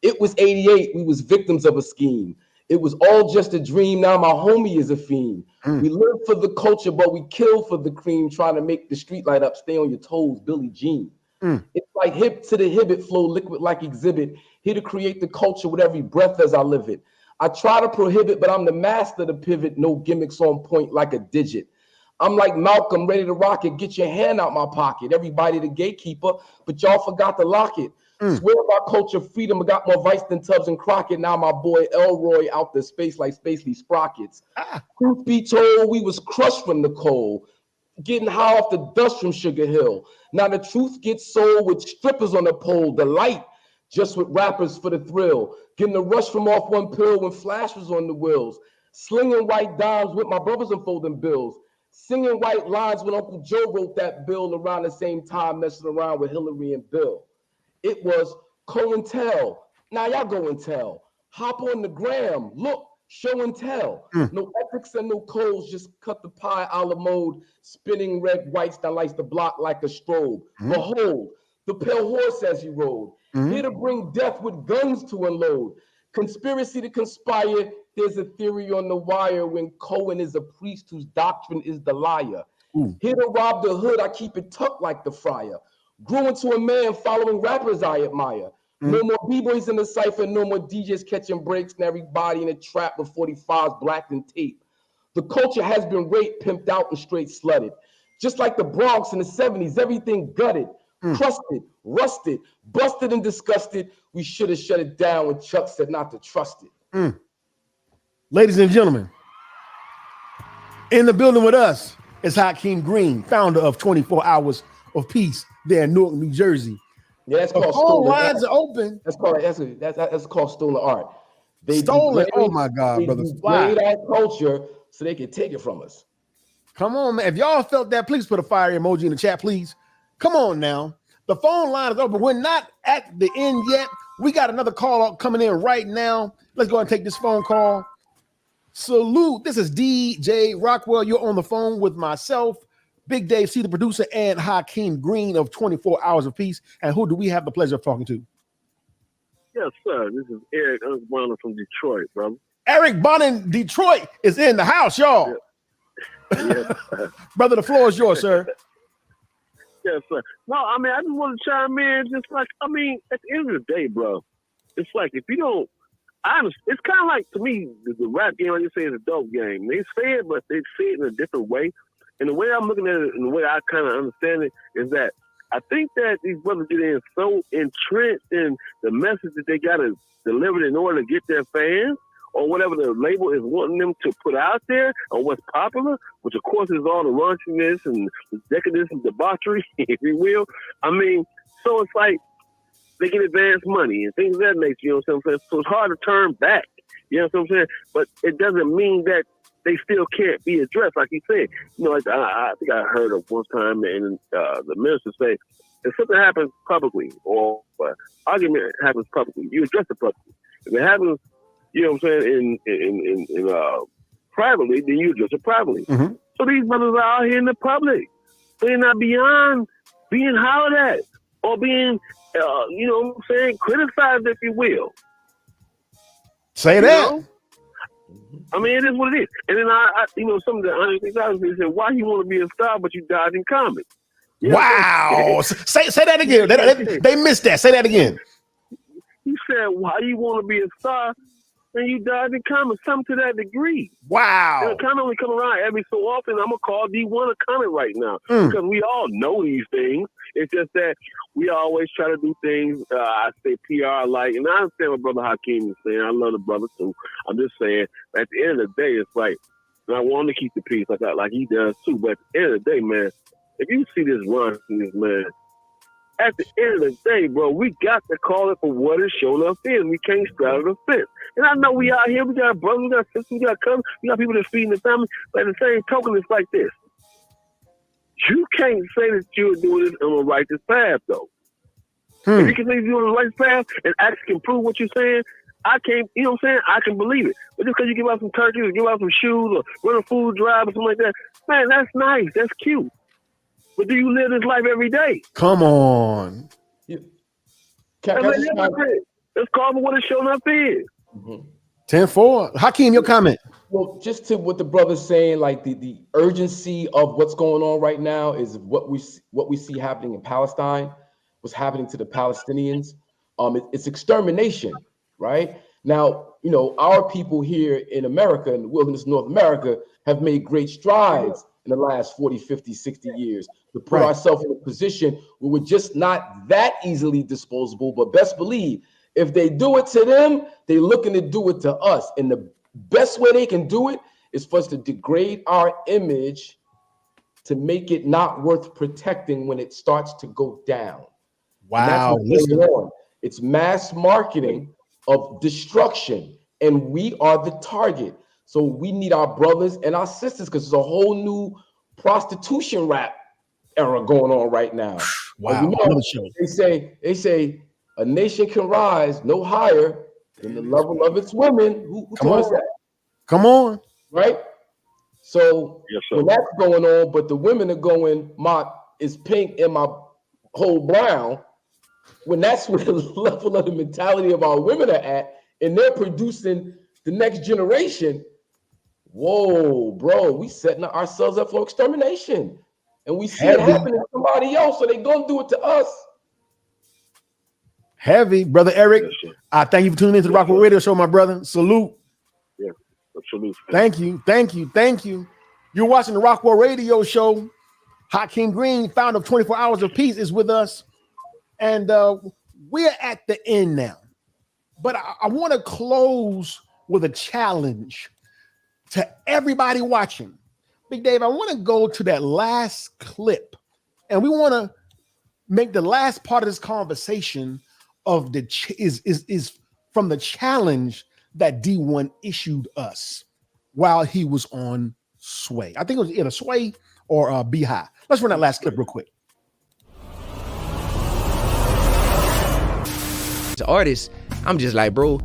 It was 88, we was victims of a scheme. It was all just a dream, now my homie is a fiend. We live for the culture, but we kill for the cream, trying to make the street light up, stay on your toes, Billie Jean. It's like hip to the hibbit, flow liquid like exhibit, here to create the culture with every breath as I live it. I try to prohibit, but I'm the master of the pivot, no gimmicks on point like a digit. I'm like Malcolm, ready to rock it, get your hand out my pocket. Everybody the gatekeeper, but y'all forgot to lock it. Swear about culture freedom, I got more vice than Tubbs and Crockett. Now my boy Elroy out the space like Spacely Sprockets. Truth be told, we was crushed from the cold, getting high off the dust from Sugar Hill. Now the truth gets sold with strippers on the pole, the light just with rappers for the thrill. Getting the rush from off one pill when Flash was on the wheels. Slinging white dimes with my brothers unfolding bills. Singing white lines when Uncle Joe wrote that bill around the same time, messing around with Hillary and Bill. It was COINTEL. Now y'all go and tell. Hop on the gram. Look, show and tell. No ethics and no codes. Just cut the pie a la mode. Spinning red whites that lights the block like a strobe. Behold, the pale horse as he rode. Here to bring death with guns to unload. Conspiracy to conspire. There's a theory on the wire when Cohen is a priest whose doctrine is the liar. Here to rob the hood. I keep it tucked like the friar. Grew into a man following rappers I admire. No more B-boys in the cypher, no more DJs catching breaks, and everybody in a trap with 45s blacked in tape. The culture has been raped, pimped out, and straight slutted. Just like the Bronx in the 70s, everything gutted, crusted, rusted, busted, and disgusted. We should have shut it down when Chuck said not to trust it. Ladies and gentlemen, in the building with us is Hakeem Green, founder of 24 Hours of Peace there in Newark, New Jersey. Yeah, that's called stolen lines are open. That's called stolen art. They stolen. Degrade, oh my God, brother! Degrade our culture so they can take it from us. Come on, man. If y'all felt that, please put a fire emoji in the chat, please. Come on now. The phone line is open. We're not at the end yet. We got another call coming in right now. Let's go ahead and take this phone call. Salute. This is DJ Rockwell. You're on the phone with myself, Big Dave C, the producer, and Hakeem Green of 24 Hours of Peace. And who do we have the pleasure of talking to? Yes, sir. This is Eric Bonner from Detroit, brother. Eric Bonner, Detroit, is in the house, y'all. Yes, brother, the floor is yours, sir. Yes, sir. No, I mean, I just want to chime in. Just like, I mean, at the end of the day, bro, it's like if you don't, it's kind of like, to me, the rap game, like you say, is a dope game. They say it, but they say it in a different way. And the way I'm looking at it, and the way I kind of understand it, is that I think that these brothers get in so entrenched in the message that they got to deliver in order to get their fans, or whatever the label is wanting them to put out there, or what's popular, which of course is all the raunchiness and the decadence and debauchery, if you will. I mean, so it's like they get advanced money and things of that nature, you know what I'm saying? So it's hard to turn back, you know what I'm saying? But it doesn't mean that they still can't be addressed, like he said. You know, like I think I heard of one time, and the minister say, if something happens publicly, or argument happens publicly, you address it publicly. If it happens, you know what I'm saying, in privately, then you address it privately. Mm-hmm. So these brothers are out here in the public. They're not beyond being hollered at or being, you know what I'm saying, criticized, if you will. Say that. Know? I mean, it is what it is. And then I you know, some of the honest things I said, why you want to be a star, but you died in comedy? You know wow. say that again. They missed that. Say that again. He said, why you want to be a star and you died in comedy? Something to that degree. Wow. And comment only come around every so often. I'm going to call Dee-1 a comment right now because we all know these things. It's just that we always try to do things, I say PR like, and I understand what Brother Hakeem is saying. I love the brother too. I'm just saying, at the end of the day, it's like, and I want to keep the peace like he does too. But at the end of the day, man, if you see this run from this man, at the end of the day, bro, we got to call it for what it showed up is. We can't straddle the fence. And I know we out here, we got brothers, we got sisters, we got cousins, we got people that's feeding the family. But at the same token, it's like this. You can't say that you're doing this on the righteous path, though. If you can say you're on the righteous path and actually can prove what you're saying, I can't, you know what I'm saying? I can believe it. But just because you give out some turkeys or give out some shoes or run a food drive or something like that, man, that's nice. That's cute. But do you live this life every day? Come on. Let's call for what it's showing up is. 10-4. Hakeem, your comment. Well, just to what the brother's saying, like the urgency of what's going on right now is what we see happening in Palestine, what's happening to the Palestinians. It's extermination, right? Now, you know, our people here in America, in the wilderness of North America, have made great strides in the last 40, 50, 60 years to put ourselves in a position where we're just not that easily disposable, but best believe if they do it to them, they're looking to do it to us. And the best way they can do it is for us to degrade our image to make it not worth protecting when it starts to go down. Wow. Listen, it's mass marketing of destruction, and we are the target. So we need our brothers and our sisters because there's a whole new prostitution rap era going on right now. Wow. They say a nation can rise no higher than the level of its women. Who told us that? Come on. Right? So when that's going on, but the women are going, my is pink and my whole brown, when that's where the level of the mentality of our women are at, and they're producing the next generation, whoa, bro, we setting ourselves up for extermination. And we see it happening to somebody else, so they're going to do it to us. Heavy, brother Eric. Yes, I thank you for tuning into the Rockwell Radio Show, my brother. Salute. yeah, salute. Thank you, thank you, thank you. You're watching the Rockwell Radio Show. Hakeem Green, founder of 24 Hours of Peace, is with us, and we're at the end now. But I want to close with a challenge to everybody watching. Big Dave, I want to go to that last clip, and we want to make the last part of this conversation of the is from the challenge that Dee-1 issued us while he was on Sway. I think it was either Sway or Beehive. Let's run that last clip real quick. As artists, I'm just like, bro,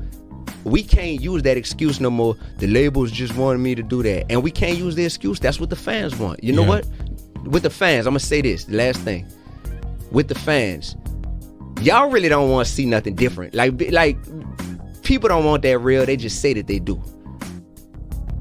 we can't use that excuse no more. The labels just wanted me to do that. And we can't use the excuse. That's what the fans want. You know what? With the fans, I'm going to say this, the last thing. With the fans, y'all really don't want to see nothing different. Like people don't want that real. They just say that they do.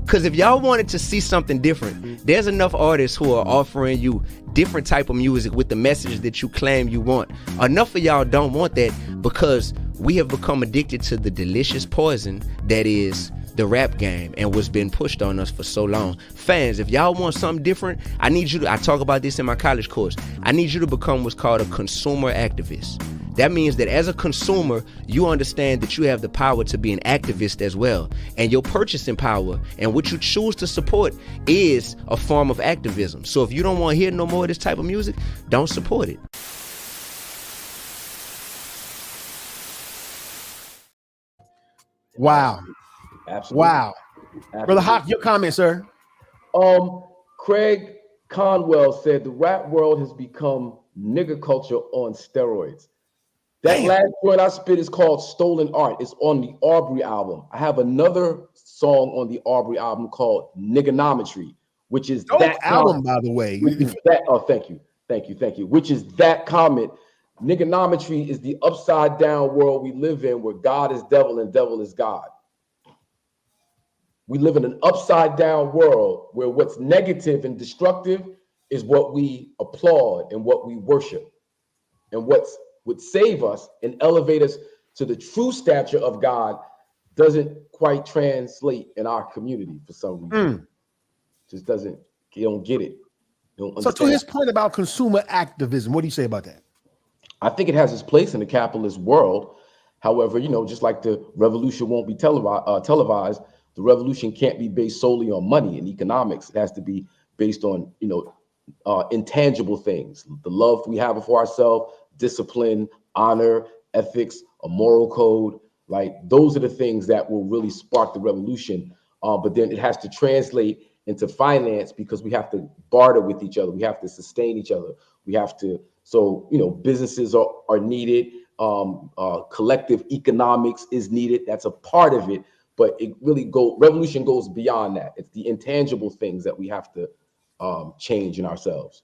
Because if y'all wanted to see something different, there's enough artists who are offering you different type of music with the message that you claim you want. Enough of y'all don't want that because we have become addicted to the delicious poison that is the rap game and what's been pushed on us for so long. Fans, if y'all want something different, I need you to, I talk about this in my college course, I need you to become what's called a consumer activist. That means that as a consumer, you understand that you have the power to be an activist as well. And your purchasing power and what you choose to support is a form of activism. So if you don't want to hear no more of this type of music, don't support it. Wow. Absolutely. Wow. Absolutely. Brother Hawk, your comment, sir. Craig Conwell said the rap world has become nigger culture on steroids. That last word I spit is called Stolen Art. It's on the Aubrey album. I have another song on the Aubrey album called Niggonometry, which is that album, by the way. Thank you. Which is that comment. Niggonometry is the upside down world we live in where God is devil and devil is God. We live in an upside down world where what's negative and destructive is what we applaud and what we worship. And what would save us and elevate us to the true stature of God doesn't quite translate in our community for some reason. Just doesn't, you don't get it. You don't understand. So to his point about consumer activism, what do you say about that? I think it has its place in the capitalist world. However, just like the revolution won't be televised, the revolution can't be based solely on money and economics. It has to be based on, intangible things, the love we have for ourselves, discipline, honor, ethics, a moral code. Like those are the things that will really spark the revolution. But then it has to translate into finance because we have to barter with each other. We have to sustain each other. We have to, businesses are needed. Collective economics is needed. That's a part of it. But it really revolution goes beyond that. It's the intangible things that we have to change in ourselves.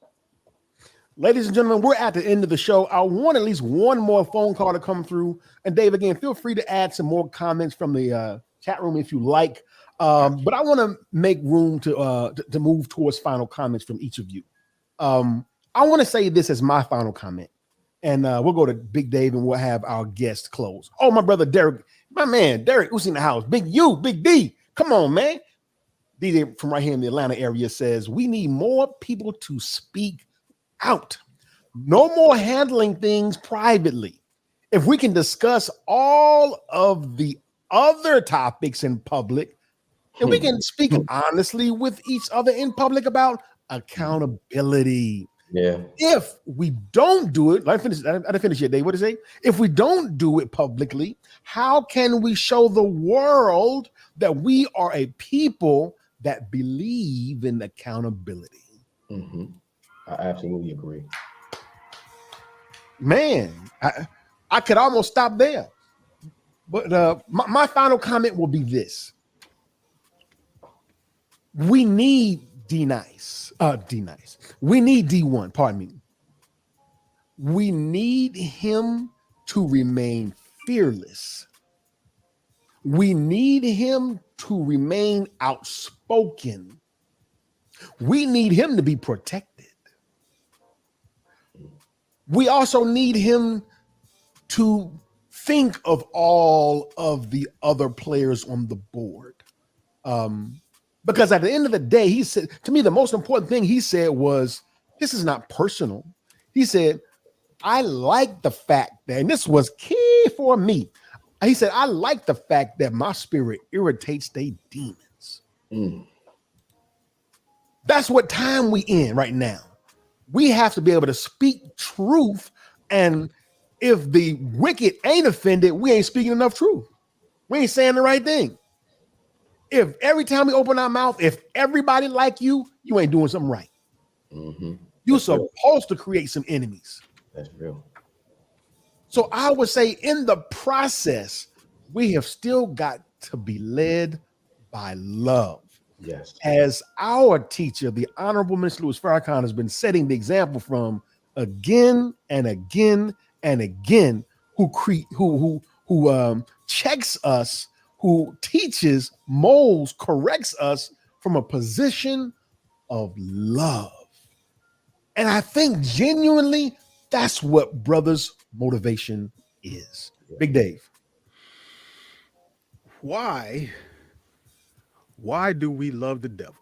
Ladies and gentlemen, we're at the end of the show. I want at least one more phone call to come through. And Dave, again, feel free to add some more comments from the chat room if you like. But I want to make room to move towards final comments from each of you. I want to say this as my final comment. And we'll go to Big Dave and we'll have our guest close. Oh, my brother Derek, my man, Derek, who's in the house? Big D. Come on, man. DJ from right here in the Atlanta area says, we need more people to speak out. No more handling things privately. If we can discuss all of the other topics in public, and we can speak honestly with each other in public about accountability. Yeah. If we don't do it, I didn't finish yet, Dave. What did you say? If we don't do it publicly, how can we show the world that we are a people that believe in accountability? Mm-hmm. I absolutely agree. Man, I could almost stop there. But my final comment will be this. We need D-Nice. We need D-1, pardon me. We need him to remain fearless. We need him to remain outspoken. We need him to be protected. We also need him to think of all of the other players on the board. Because at the end of the day, he said, to me, the most important thing he said was, this is not personal. He said, I like the fact that, and this was key for me. He said, I like the fact that my spirit irritates their demons. That's what time we in right now. We have to be able to speak truth. And if the wicked ain't offended, we ain't speaking enough truth. We ain't saying the right thing. If every time we open our mouth, if everybody like you, you ain't doing something right. You're supposed to create some enemies. That's real. So I would say in the process, we have still got to be led by love. Yes. As our teacher, the Honorable Mr. Louis Farrakhan, has been setting the example from again and again and again, who checks us, who teaches, molds, corrects us from a position of love. And I think genuinely that's what brothers' motivation is. Big Dave. Why do we love the devil?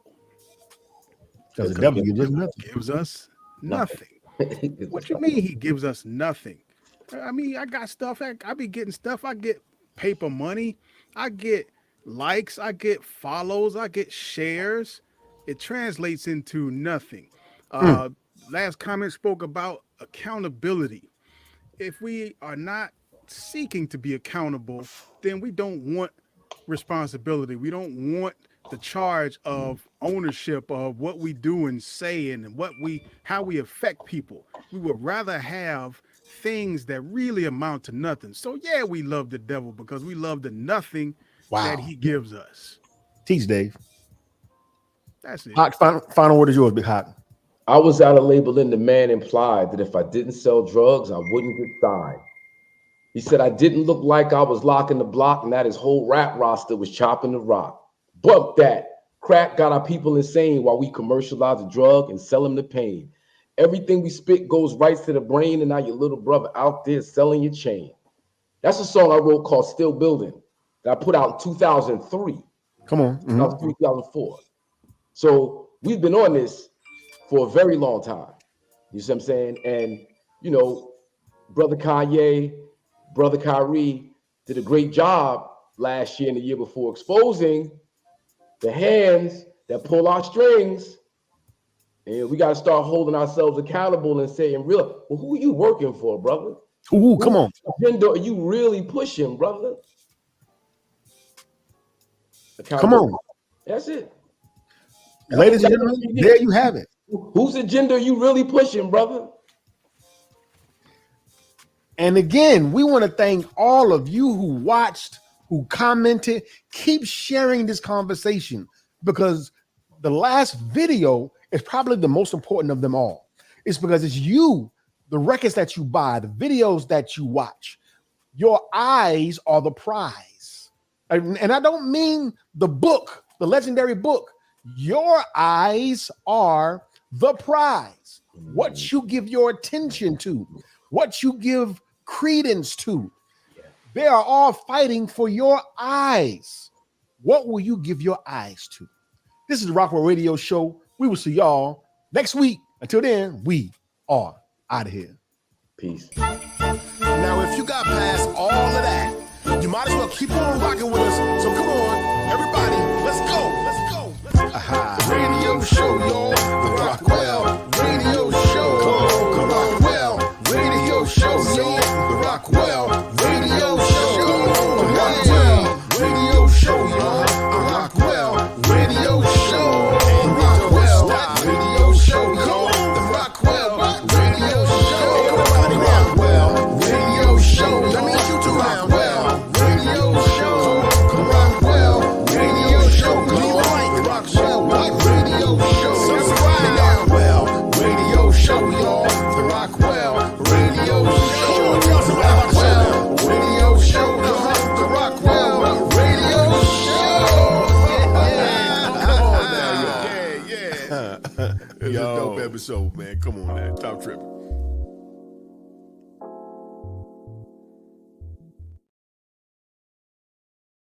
Because the devil gives us nothing. What you mean he gives us nothing? I mean, I got stuff. I be getting stuff. I get paper money. I get likes. I get follows. I get shares. It translates into nothing. Last comment spoke about accountability. If we are not seeking to be accountable, then we don't want responsibility. We don't want the charge of ownership of what we do and say and how we affect people. We would rather have things that really amount to nothing. So yeah, we love the devil because we love the nothing that he gives us. Teach, Dave. That's it. Hot, final word is yours, Big Hot. I was out of labeling the man implied that if I didn't sell drugs, I wouldn't get signed. He said I didn't look like I was locking the block and that his whole rap roster was chopping the rock. Bump that. Crack got our people insane while we commercialize the drug and sell them the pain. Everything we spit goes right to the brain, and now your little brother out there selling your chain. That's a song I wrote called Still Building that I put out in 2003. Come on. 2004. So we've been on this for a very long time. You see what I'm saying? And, you know, Brother Kanye, Brother Kyrie did a great job last year and the year before exposing the hands that pull our strings. And we got to start holding ourselves accountable and saying, well, who are you working for, brother? Ooh, come on. What agenda are you really pushing, brother? Come on. That's it. Ladies and gentlemen, there you have it. Whose agenda are you really pushing, brother? And again, we want to thank all of you who watched, who commented. Keep sharing this conversation because the last video is probably the most important of them all. It's because it's you, the records that you buy, the videos that you watch. Your eyes are the prize. And I don't mean the book, the legendary book. Your eyes are the prize. What you give your attention to, what you give credence to. They are all fighting for your eyes. What will you give your eyes to? This is the Rockwell Radio Show. We will see y'all next week. Until then, we are out of here. Peace. Now, if you got past all of that, you might as well keep on rocking with us. So come on, everybody, let's go. Let's go. Radio show, y'all. The Rockwell Radio Show. Come on, Rockwell Radio Show, y'all. The Rockwell Radio Show. The Rockwell Radio Show, y'all. The Rockwell Radio Show. The Rockwell Radio Show, y'all. The Rockwell Radio Show. Everybody, Rockwell Radio Show. That means you too, Rockwell Radio Show. Rockwell Radio Show. Leave it like Rockwell Radio Show. Subscribe now. Rockwell Radio Show, y'all. The Rockwell Radio Show. The Rockwell Radio Show, y'all. The Rockwell Radio Show. Come on now, y'all. Yeah. It was a dope episode, man. Come on, man. Top tripping.